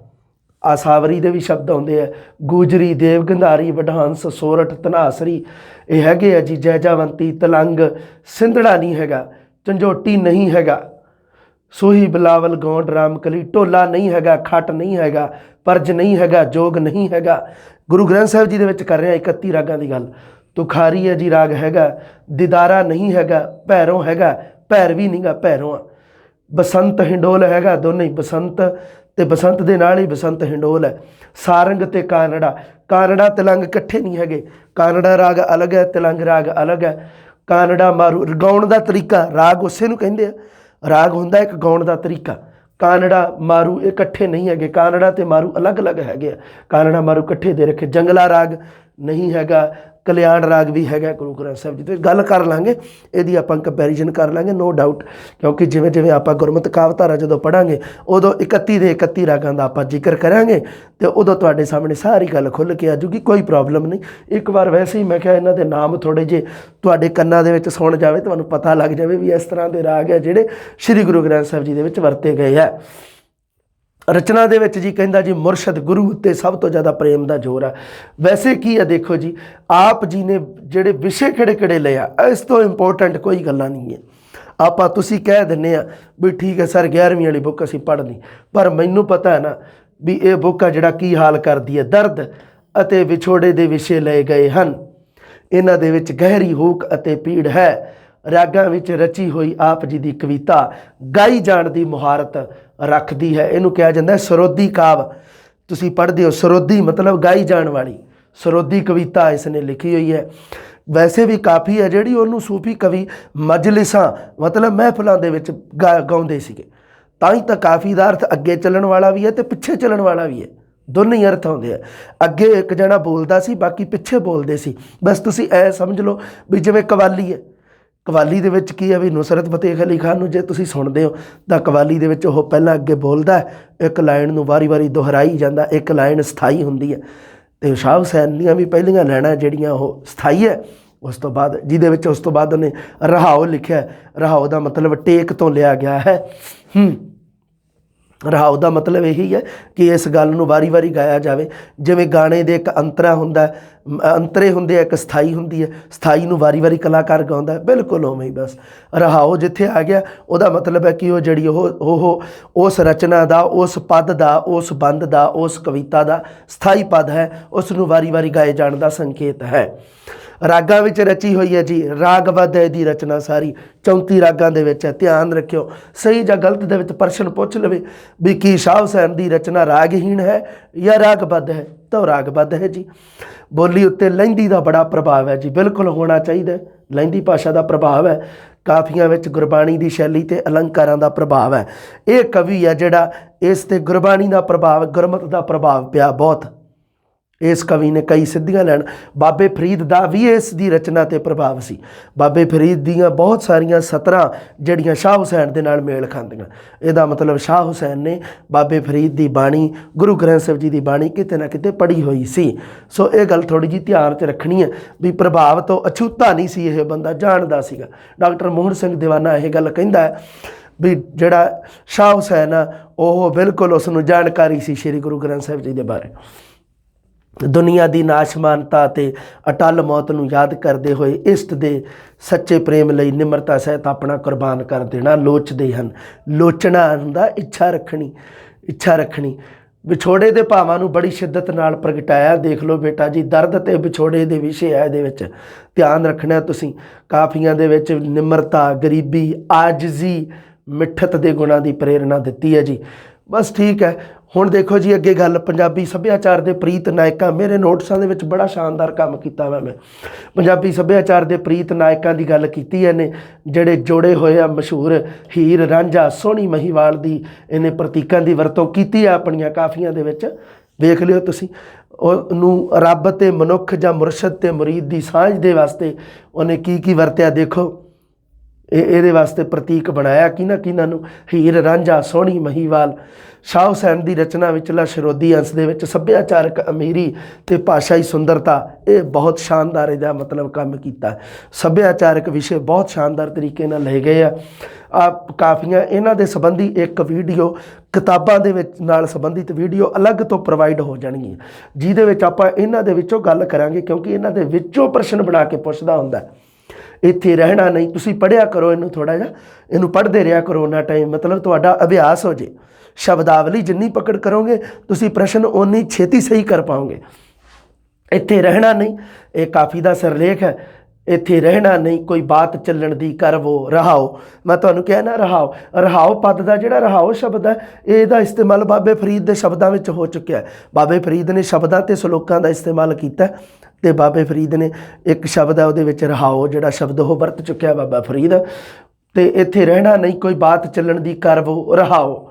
ਆਸਾਵਰੀ ਦੇ ਵੀ ਸ਼ਬਦ ਆਉਂਦੇ ਆ, ਗੂਜਰੀ, ਦੇਵ ਗੰਧਾਰੀ, ਵਡਹੰਸ, ਸੋਰਠ, ਧਨਾਸਰੀ, ਇਹ ਹੈਗੇ ਆ ਜੀ। ਜੈਜਾਵੰਤੀ, ਤਲੰਗ, ਸਿੰਧੜਾ ਨਹੀਂ ਹੈਗਾ, ਝੰਜੋਟੀ ਨਹੀਂ ਹੈਗਾ, ਸੋਹੀ, ਬਿਲਾਵਲ, ਗੌਂਡ, ਰਾਮਕਲੀ, ਢੋਲਾ ਨਹੀਂ ਹੈਗਾ, ਖੱਟ ਨਹੀਂ ਹੈਗਾ, ਪਰਜ ਨਹੀਂ ਹੈਗਾ, ਜੋਗ ਨਹੀਂ ਹੈਗਾ। ਗੁਰੂ ਗ੍ਰੰਥ ਸਾਹਿਬ ਜੀ ਦੇ ਵਿੱਚ ਕਰ ਰਿਹਾ 31 ਰਾਗਾਂ ਦੀ ਗੱਲ। ਤੁਖਾਰੀ ਹੈ ਜੀ ਰਾਗ ਹੈਗਾ, ਦਿਦਾਰਾ ਨਹੀਂ ਹੈਗਾ, ਭੈਰੋਂ ਹੈਗਾ, ਭੈਰਵੀ ਨਹੀਂਗਾ, ਭੈਰੋਂ ਆ। ਬਸੰਤ ਹਿੰਡੋਲ ਹੈਗਾ, ਦੋਨੇ ਹੀ ਬਸੰਤ ਤੇ ਬਸੰਤ ਦੇ ਨਾਲ ਹੀ ਬਸੰਤ ਹਿੰਡੋਲ ਹੈ। ਸਾਰੰਗ ਤੇ ਕਾਨੜਾ, ਕਾਨੜਾ ਤਿਲੰਗ ਇਕੱਠੇ ਨਹੀਂ ਹੈਗੇ, ਕਾਨੜਾ ਰਾਗ ਅਲੱਗ ਹੈ, ਤਿਲੰਗ ਰਾਗ ਅਲੱਗ ਹੈ। ਕਾਨੜਾ ਮਾਰੂ, ਗਾਉਣ ਦਾ ਤਰੀਕਾ, ਰਾਗ ਉਸੇ ਨੂੰ ਕਹਿੰਦੇ ਆ, ਰਾਗ ਹੁੰਦਾ ਇੱਕ ਗਾਉਣ ਦਾ ਤਰੀਕਾ। ਕਾਨੜਾ ਮਾਰੂ ਇਹ ਇਕੱਠੇ ਨਹੀਂ ਹੈਗੇ, ਕਾਨੜਾ ਤੇ ਮਾਰੂ ਅਲੱਗ-ਅਲੱਗ ਹੈਗੇ ਆ, ਕਾਨੜਾ ਮਾਰੂ ਇਕੱਠੇ ਦੇ ਰੱਖੇ। ਜੰਗਲਾ ਰਾਗ ਨਹੀਂ ਹੈਗਾ, ਕਲਿਆਣ ਰਾਗ ਵੀ ਹੈਗਾ ਗੁਰੂ ਗ੍ਰੰਥ ਸਾਹਿਬ ਜੀ ਤੇ ਗੱਲ ਕਰ ਲਾਂਗੇ ਇਹਦੀ, ਆਪਾਂ ਕੰਪੈਰੀਜ਼ਨ ਕਰ ਲਾਂਗੇ ਨੋ ਡਾਊਟ, ਕਿਉਂਕਿ ਜਿਵੇਂ ਜਿਵੇਂ ਆਪਾਂ ਗੁਰਮਤਿ ਕਾਵਿ ਧਾਰਾ ਜਦੋਂ ਪੜ੍ਹਾਂਗੇ ਉਦੋਂ 31 ਦੇ 31 ਰਾਗਾਂ ਦਾ ਆਪਾਂ ਜ਼ਿਕਰ ਕਰਾਂਗੇ ਤੇ ਉਦੋਂ ਤੁਹਾਡੇ ਸਾਹਮਣੇ ਸਾਰੀ ਗੱਲ ਖੁੱਲ੍ਹ ਕੇ ਆ ਜੂਗੀ, ਕੋਈ ਪ੍ਰੋਬਲਮ ਨਹੀਂ। ਇੱਕ ਵਾਰ ਵੈਸੇ ਹੀ ਮੈਂ ਕਿਹਾ ਇਹਨਾਂ ਦੇ ਨਾਮ ਥੋੜ੍ਹੇ ਜਿਹੇ ਤੁਹਾਡੇ ਕੰਨਾਂ ਦੇ ਵਿੱਚ ਸੁਣ ਜਾਵੇ, ਤੁਹਾਨੂੰ ਪਤਾ ਲੱਗ ਜਾਵੇ ਵੀ ਇਸ ਤਰ੍ਹਾਂ ਦੇ ਰਾਗ ਹੈ ਜਿਹੜੇ ਸ਼੍ਰੀ ਗੁਰੂ ਗ੍ਰੰਥ ਸਾਹਿਬ ਜੀ ਦੇ ਵਿੱਚ ਵਰਤੇ ਗਏ ਹੈ। ਰਚਨਾ ਦੇ ਵਿੱਚ ਜੀ ਕਹਿੰਦਾ ਜੀ ਮੁਰਸ਼ਦ ਗੁਰੂ ਉੱਤੇ ਸਭ ਤੋਂ ਜ਼ਿਆਦਾ ਪ੍ਰੇਮ ਦਾ ਜ਼ੋਰ ਆ। ਵੈਸੇ ਕੀ ਆ ਦੇਖੋ ਜੀ, ਆਪ ਜੀ ਨੇ ਜਿਹੜੇ ਵਿਸ਼ੇ ਕਿਹੜੇ ਕਿਹੜੇ ਲਏ ਆ, ਇਸ ਤੋਂ ਇੰਪੋਰਟੈਂਟ ਕੋਈ ਗੱਲਾਂ ਨਹੀਂ ਹੈ। ਆਪਾਂ ਤੁਸੀਂ ਕਹਿ ਦਿੰਦੇ ਆ ਵੀ ਠੀਕ ਹੈ ਸਰ 11ਵੀਂ ਵਾਲੀ ਬੁੱਕ ਅਸੀਂ ਪੜ੍ਹ ਲਈ, ਪਰ ਮੈਨੂੰ ਪਤਾ ਹੈ ਨਾ ਵੀ ਇਹ ਬੁੱਕ ਆ ਜਿਹੜਾ ਕੀ ਹਾਲ ਕਰਦੀ ਹੈ। ਦਰਦ ਅਤੇ ਵਿਛੋੜੇ ਦੇ ਵਿਸ਼ੇ ਲਏ ਗਏ ਹਨ, ਇਹਨਾਂ ਦੇ ਵਿੱਚ ਗਹਿਰੀ ਹੂਕ ਅਤੇ ਪੀੜ ਹੈ। ਰਾਗਾਂ ਵਿੱਚ ਰਚੀ ਹੋਈ ਆਪ ਜੀ ਦੀ ਕਵਿਤਾ ਗਾਈ ਜਾਣ ਦੀ ਮੁਹਾਰਤ ਰੱਖਦੀ ਹੈ। ਇਹਨੂੰ ਕਿਹਾ ਜਾਂਦਾ ਸਰੋਦੀ ਕਾਵ, ਤੁਸੀਂ ਪੜ੍ਹਦੇ ਹੋ ਸਰੋਦੀ ਮਤਲਬ ਗਾਈ ਜਾਣ ਵਾਲੀ, ਸਰੋਦੀ ਕਵਿਤਾ ਇਸ ਨੇ ਲਿਖੀ ਹੋਈ ਹੈ। ਵੈਸੇ ਵੀ ਕਾਫੀ ਹੈ ਜਿਹੜੀ ਉਹਨੂੰ ਸੂਫੀ ਕਵੀ ਮਜਲਿਸਾਂ ਮਤਲਬ ਮਹਿਫਲਾਂ ਦੇ ਵਿੱਚ ਗਾਉਂਦੇ ਸੀਗੇ, ਤਾਂ ਹੀ ਤਾਂ ਕਾਫੀ ਦਾ ਅਰਥ ਅੱਗੇ ਚੱਲਣ ਵਾਲਾ ਵੀ ਹੈ ਤੇ ਪਿੱਛੇ ਚੱਲਣ ਵਾਲਾ ਵੀ ਹੈ, ਦੋਨੇ ਹੀ ਅਰਥ ਆਉਂਦੇ ਆ। ਅੱਗੇ ਇੱਕ ਜਣਾ ਬੋਲਦਾ ਸੀ, ਬਾਕੀ ਪਿੱਛੇ ਬੋਲਦੇ ਸੀ। ਬਸ ਤੁਸੀਂ ਐ ਸਮਝ ਲਓ ਵੀ ਜਿਵੇਂ ਕਵਾਲੀ ਹੈ, ਕਵਾਲੀ ਦੇ ਵਿੱਚ ਕੀ ਹੈ ਵੀ ਨੁਸਰਤ ਫਤਿਹ ਅਲੀ ਖਾਨ ਨੂੰ ਜੇ ਤੁਸੀਂ ਸੁਣਦੇ ਹੋ ਤਾਂ ਕਵਾਲੀ ਦੇ ਵਿੱਚ ਉਹ ਪਹਿਲਾਂ ਅੱਗੇ ਬੋਲਦਾ, ਇੱਕ ਲਾਈਨ ਨੂੰ ਵਾਰੀ-ਵਾਰੀ ਦੁਹਰਾਈ ਜਾਂਦਾ, ਇੱਕ ਲਾਈਨ ਸਥਾਈ ਹੁੰਦੀ ਹੈ ਤੇ ਸ਼ਾਹ ਹੁਸੈਨ ਦੀਆਂ ਵੀ ਪਹਿਲੀਆਂ ਲਾਈਨਾਂ ਜਿਹੜੀਆਂ ਉਹ ਸਥਾਈ ਹੈ। ਉਸ ਤੋਂ ਬਾਅਦ ਜਿਹਦੇ ਵਿੱਚ ਉਸ ਤੋਂ ਬਾਅਦ ਉਹਨੇ ਰਹਾਓ ਲਿਖਿਆ, ਰਹਾਓ ਦਾ ਮਤਲਬ ਟੇਕ ਤੋਂ ਲਿਆ ਗਿਆ ਹੈ। ਰਹਾਓ ਦਾ ਮਤਲਬ ਇਹੀ ਹੈ ਕਿ ਇਸ ਗੱਲ ਨੂੰ ਵਾਰੀ-ਵਾਰੀ ਗਾਇਆ ਜਾਵੇ, ਜਿਵੇਂ ਗਾਣੇ ਦੇ ਇੱਕ ਅੰਤਰਾ ਹੁੰਦਾ, ਅੰਤਰੇ ਹੁੰਦੇ ਆ, ਇੱਕ ਸਥਾਈ ਹੁੰਦੀ ਹੈ, ਸਥਾਈ ਨੂੰ ਵਾਰੀ-ਵਾਰੀ ਕਲਾਕਾਰ ਗਾਉਂਦਾ, ਬਿਲਕੁਲ ਉਵੇਂ ਹੀ ਬਸ ਰਹਾਓ ਜਿੱਥੇ ਆ ਗਿਆ ਉਹਦਾ ਮਤਲਬ ਹੈ ਕਿ ਉਹ ਜਿਹੜੀ ਉਹ ਉਸ ਰਚਨਾ ਦਾ, ਉਸ ਪਦ ਦਾ, ਉਸ ਬੰਦ ਦਾ, ਉਸ ਕਵਿਤਾ ਦਾ ਸਥਾਈ ਪਦ ਹੈ, ਉਸ ਨੂੰ ਵਾਰੀ-ਵਾਰੀ ਗਾਏ ਜਾਣ ਦਾ ਸੰਕੇਤ ਹੈ। ਰਾਗਾਂ ਵਿੱਚ ਰਚੀ ਹੋਈ ਹੈ ਜੀ, ਰਾਗਬੱਧ ਹੈ ਦੀ ਰਚਨਾ ਸਾਰੀ 34 ਰਾਗਾਂ ਦੇ ਵਿੱਚ ਹੈ। ਧਿਆਨ ਰੱਖਿਓ, ਸਹੀ ਜਾਂ ਗਲਤ ਦੇ ਵਿੱਚ ਪ੍ਰਸ਼ਨ ਪੁੱਛ ਲਵੇ ਵੀ ਕੀ ਸ਼ਾਹ ਹੁਸੈਨ ਦੀ ਰਚਨਾ ਰਾਗਹੀਣ ਹੈ ਜਾਂ ਰਾਗਬੱਧ ਹੈ, ਤਾਂ ਉਹ ਰਾਗਬੱਧ ਹੈ ਜੀ। ਬੋਲੀ ਉੱਤੇ ਲਹਿੰਦੀ ਦਾ ਬੜਾ ਪ੍ਰਭਾਵ ਹੈ ਜੀ, ਬਿਲਕੁਲ ਹੋਣਾ ਚਾਹੀਦਾ, ਲਹਿੰਦੀ ਭਾਸ਼ਾ ਦਾ ਪ੍ਰਭਾਵ ਹੈ। ਕਾਫੀਆਂ ਵਿੱਚ ਗੁਰਬਾਣੀ ਦੀ ਸ਼ੈਲੀ ਅਤੇ ਅਲੰਕਾਰਾਂ ਦਾ ਪ੍ਰਭਾਵ ਹੈ। ਇਹ ਕਵੀ ਹੈ ਜਿਹੜਾ ਇਸ 'ਤੇ ਗੁਰਬਾਣੀ ਦਾ ਪ੍ਰਭਾਵ, ਗੁਰਮਤਿ ਦਾ ਪ੍ਰਭਾਵ ਪਿਆ ਬਹੁਤ। ਇਸ ਕਵੀ ਨੇ ਕਈ ਸਿੱਧੀਆਂ ਲੈਣ, ਬਾਬੇ ਫਰੀਦ ਦਾ ਵੀ ਇਸ ਦੀ ਰਚਨਾ 'ਤੇ ਪ੍ਰਭਾਵ ਸੀ। ਬਾਬੇ ਫਰੀਦ ਦੀਆਂ ਬਹੁਤ ਸਾਰੀਆਂ ਸਤਰਾਂ ਜਿਹੜੀਆਂ ਸ਼ਾਹ ਹੁਸੈਨ ਦੇ ਨਾਲ ਮੇਲ ਖਾਂਦੀਆਂ, ਇਹਦਾ ਮਤਲਬ ਸ਼ਾਹ ਹੁਸੈਨ ਨੇ ਬਾਬੇ ਫਰੀਦ ਦੀ ਬਾਣੀ, ਗੁਰੂ ਗ੍ਰੰਥ ਸਾਹਿਬ ਜੀ ਦੀ ਬਾਣੀ ਕਿਤੇ ਨਾ ਕਿਤੇ ਪੜ੍ਹੀ ਹੋਈ ਸੀ। ਸੋ ਇਹ ਗੱਲ ਥੋੜ੍ਹੀ ਜਿਹੀ ਧਿਆਨ 'ਚ ਰੱਖਣੀ ਹੈ ਵੀ ਪ੍ਰਭਾਵ ਤੋਂ ਅਛੂਤਾ ਨਹੀਂ ਸੀ, ਇਹ ਬੰਦਾ ਜਾਣਦਾ ਸੀਗਾ। ਡਾਕਟਰ ਮੋਹਨ ਸਿੰਘ ਦੀਵਾਨਾ ਇਹ ਗੱਲ ਕਹਿੰਦਾ ਹੈ ਵੀ ਜਿਹੜਾ ਸ਼ਾਹ ਹੁਸੈਨ ਆ ਉਹ ਬਿਲਕੁਲ ਉਸ ਨੂੰ ਜਾਣਕਾਰੀ ਸੀ ਸ਼੍ਰੀ ਗੁਰੂ ਗ੍ਰੰਥ ਸਾਹਿਬ ਜੀ ਦੇ ਬਾਰੇ। ਦੁਨੀਆ ਦੀ ਨਾਸ਼ਮਾਨਤਾ ਅਤੇ ਅਟਲ ਮੌਤ ਨੂੰ ਯਾਦ ਕਰਦੇ ਹੋਏ ਇਸ਼ਟ ਦੇ ਸੱਚੇ ਪ੍ਰੇਮ ਲਈ ਨਿਮਰਤਾ ਸਹਿਤ ਆਪਣਾ ਕੁਰਬਾਨ ਕਰ ਦੇਣਾ ਲੋਚਦੇ ਹਨ। ਲੋਚਣਾ ਹੁੰਦਾ ਇੱਛਾ ਰੱਖਣੀ, ਇੱਛਾ ਰੱਖਣੀ। ਵਿਛੋੜੇ ਦੇ ਭਾਵਾਂ ਨੂੰ ਬੜੀ ਸ਼ਿੱਦਤ ਨਾਲ ਪ੍ਰਗਟਾਇਆ। ਦੇਖ ਲਓ ਬੇਟਾ ਜੀ, ਦਰਦ ਤੇ ਵਿਛੋੜੇ ਦੇ ਵਿਸ਼ੇ ਹੈ ਇਹਦੇ ਵਿੱਚ, ਧਿਆਨ ਰੱਖਣਾ ਤੁਸੀਂ। ਕਾਫੀਆਂ ਦੇ ਵਿੱਚ ਨਿਮਰਤਾ, ਗਰੀਬੀ, ਆਜਜ਼ੀ, ਮਿੱਠਤ ਦੇ ਗੁਣਾਂ ਦੀ ਪ੍ਰੇਰਣਾ ਦਿੱਤੀ ਹੈ ਜੀ। ਬਸ ਠੀਕ ਹੈ। ਹੁਣ ਦੇਖੋ ਜੀ ਅੱਗੇ ਗੱਲ, ਪੰਜਾਬੀ ਸੱਭਿਆਚਾਰ ਦੇ ਪ੍ਰੀਤ ਨਾਇਕਾਂ। ਮੇਰੇ ਨੋਟਸਾਂ ਦੇ ਵਿੱਚ ਬੜਾ ਸ਼ਾਨਦਾਰ ਕੰਮ ਕੀਤਾ ਵਾ ਮੈਂ। ਪੰਜਾਬੀ ਸੱਭਿਆਚਾਰ ਦੇ ਪ੍ਰੀਤ ਨਾਇਕਾਂ ਦੀ ਗੱਲ ਕੀਤੀ ਇਹਨੇ, ਜਿਹੜੇ ਜੋੜੇ ਹੋਏ ਆ ਮਸ਼ਹੂਰ ਹੀਰ ਰਾਂਝਾ, ਸੋਹਣੀ ਮਹੀਵਾਲ ਦੀ ਇਹਨੇ ਪ੍ਰਤੀਕਾਂ ਦੀ ਵਰਤੋਂ ਕੀਤੀ ਆ ਆਪਣੀਆਂ ਕਾਫੀਆਂ ਦੇ ਵਿੱਚ। ਵੇਖ ਲਿਓ ਤੁਸੀਂ, ਉਹਨੂੰ ਰੱਬ ਤੇ ਮਨੁੱਖ ਜਾਂ ਮੁਰਸ਼ਦ ਤੇ ਮੁਰੀਦ ਦੀ ਸਾਂਝ ਦੇ ਵਾਸਤੇ ਉਹਨੇ ਕੀ ਕੀ ਵਰਤਿਆ ਦੇਖੋ। ਇਹਦੇ ਵਾਸਤੇ ਪ੍ਰਤੀਕ ਬਣਾਇਆ ਕਿਹਨਾਂ ਨੂੰ, ਹੀਰ ਰਾਂਝਾ, ਸੋਹਣੀ ਮਹੀਵਾਲ। ਸ਼ਾਹ ਹੁਸੈਨ ਦੀ ਰਚਨਾ ਵਿਚਲਾ ਸ਼ਰੋਦੀ ਅੰਸ਼ ਦੇ ਵਿੱਚ ਸੱਭਿਆਚਾਰਕ ਅਮੀਰੀ ਤੇ ਭਾਸ਼ਾਈ ਸੁੰਦਰਤਾ, ਇਹ ਬਹੁਤ ਸ਼ਾਨਦਾਰ ਇਹਦਾ ਮਤਲਬ ਕੰਮ ਕੀਤਾ। ਸੱਭਿਆਚਾਰਕ ਵਿਸ਼ੇ ਬਹੁਤ ਸ਼ਾਨਦਾਰ ਤਰੀਕੇ ਨਾਲ ਲਏ ਗਏ ਆ ਕਾਫੀਆਂ। ਇਹਨਾਂ ਦੇ ਸੰਬੰਧੀ ਇੱਕ ਵੀਡੀਓ, ਕਿਤਾਬਾਂ ਦੇ ਵਿੱਚ ਨਾਲ ਸੰਬੰਧਿਤ ਵੀਡੀਓ ਅਲੱਗ ਤੋਂ ਪ੍ਰੋਵਾਈਡ ਹੋ ਜਾਣਗੀਆਂ, ਜਿਹਦੇ ਵਿੱਚ ਆਪਾਂ ਇਹਨਾਂ ਦੇ ਵਿੱਚੋਂ ਗੱਲ ਕਰਾਂਗੇ, ਕਿਉਂਕਿ ਇਹਨਾਂ ਦੇ ਵਿੱਚੋਂ ਪ੍ਰਸ਼ਨ ਬਣਾ ਕੇ ਪੁੱਛਦਾ ਹੁੰਦਾ। ਇੱਥੇ ਰਹਿਣਾ ਨਹੀਂ, ਤੁਸੀਂ ਪੜ੍ਹਿਆ ਕਰੋ ਇਹਨੂੰ, ਥੋੜ੍ਹਾ ਜਿਹਾ ਇਹਨੂੰ ਪੜ੍ਹਦੇ ਰਿਹਾ ਕਰੋ ਉਹਨਾਂ ਟਾਈਮ, ਮਤਲਬ ਤੁਹਾਡਾ ਅਭਿਆਸ ਹੋ ਜੇ। ਸ਼ਬਦਾਵਲੀ ਜਿੰਨੀ ਪਕੜ ਕਰੋਗੇ ਤੁਸੀਂ ਪ੍ਰਸ਼ਨ ਓਨੀ ਛੇਤੀ ਸਹੀ ਕਰ ਪਾਓਗੇ। ਇੱਥੇ ਰਹਿਣਾ ਨਹੀਂ, ਇਹ ਕਾਫੀ ਦਾ ਸਿਰਲੇਖ ਹੈ। ਇੱਥੇ ਰਹਿਣਾ ਨਹੀਂ, ਕੋਈ ਬਾਤ ਚੱਲਣ ਦੀ ਕਰਵੋ ਰਹਾਓ। ਮੈਂ ਤੁਹਾਨੂੰ ਕਿਹਾ ਨਾ, ਰਹਾਓ, ਰਹਾਓ ਪਦ ਦਾ ਜਿਹੜਾ ਰਹਾਓ ਸ਼ਬਦ ਹੈ, ਇਹਦਾ ਇਸਤੇਮਾਲ ਬਾਬੇ ਫਰੀਦ ਦੇ ਸ਼ਬਦਾਂ ਵਿੱਚ ਹੋ ਚੁੱਕਿਆ। ਬਾਬੇ ਫਰੀਦ ਨੇ ਸ਼ਬਦਾਂ ਤੇ ਸਲੋਕਾਂ ਦਾ ਇਸਤੇਮਾਲ ਕੀਤਾ ਤੇ ਬਾਬੇ ਫਰੀਦ ਨੇ ਇੱਕ ਸ਼ਬਦ ਹੈ ਉਹਦੇ ਵਿੱਚ ਰਹਾਓ ਜਿਹੜਾ ਸ਼ਬਦ ਉਹ ਵਰਤ ਚੁੱਕਿਆ ਬਾਬਾ ਫਰੀਦ। ਤੇ ਇੱਥੇ ਰਹਿਣਾ ਨਹੀਂ, ਕੋਈ ਬਾਤ ਚੱਲਣ ਦੀ ਕਰਵੋ ਰਹਾਓ,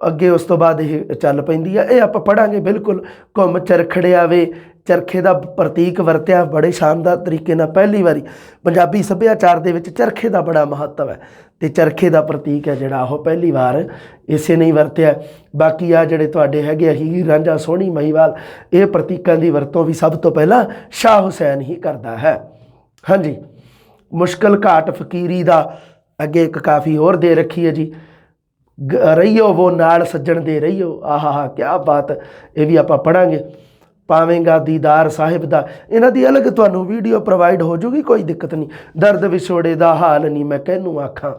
ਅੱਗੇ ਉਸ ਤੋਂ ਬਾਅਦ ਇਹ ਚੱਲ ਪੈਂਦੀ ਆ। ਇਹ ਆਪਾਂ ਪੜ੍ਹਾਂਗੇ ਬਿਲਕੁਲ। ਘੁੰਮ ਚਰਖੜਿਆ ਵੇ, ਚਰਖੇ ਦਾ ਪ੍ਰਤੀਕ ਵਰਤਿਆ ਬੜੇ ਸ਼ਾਨਦਾਰ ਤਰੀਕੇ ਨਾਲ। ਪਹਿਲੀ ਵਾਰੀ ਪੰਜਾਬੀ ਸੱਭਿਆਚਾਰ ਦੇ ਵਿੱਚ ਚਰਖੇ ਦਾ ਬੜਾ ਮਹੱਤਵ ਹੈ ਤੇ ਚਰਖੇ ਦਾ ਪ੍ਰਤੀਕ ਹੈ ਜਿਹੜਾ ਉਹ ਪਹਿਲੀ ਵਾਰ ਇਸੇ ਨੇ ਵਰਤਿਆ। ਬਾਕੀ ਆ ਜਿਹੜੇ ਤੁਹਾਡੇ ਹੈਗੇ ਹੀਰ ਰਾਂਝਾ, ਸੋਹਣੀ ਮਹੀਵਾਲ, ਇਹ ਪ੍ਰਤੀਕਾਂ ਦੀ ਵਰਤੋਂ ਵੀ ਸਭ ਤੋਂ ਪਹਿਲਾਂ ਸ਼ਾਹ ਹੁਸੈਨ ਹੀ ਕਰਦਾ ਹੈ। ਹਾਂਜੀ, ਮੁਸ਼ਕਿਲ ਘਾਟ ਫਕੀਰੀ ਦਾ ਅੱਗੇ ਇੱਕ ਕਾਫੀ ਹੋਰ ਦੇ ਰੱਖੀ ਹੈ ਜੀ। ਰਹੀਓ ਵੋ ਨਾਲ ਸੱਜਣ ਦੇ ਰਹੀਓ, ਆਹਾ ਕਿਆ ਬਾਤ, ਇਹ ਵੀ ਆਪਾਂ ਪੜ੍ਹਾਂਗੇ। ਪਾਵੇਂਗਾ ਦੀਦਾਰ ਸਾਹਿਬ ਦਾ, ਇਹਨਾਂ ਦੀ ਅਲੱਗ ਤੁਹਾਨੂੰ ਵੀਡੀਓ ਪ੍ਰੋਵਾਈਡ ਹੋ ਜੂਗੀ, ਕੋਈ ਦਿੱਕਤ ਨਹੀਂ। ਦਰਦ ਵਿਛੋੜੇ ਦਾ ਹਾਲ ਨਹੀਂ ਮੈਂ ਕਿਹਨੂੰ ਆਖਾਂ,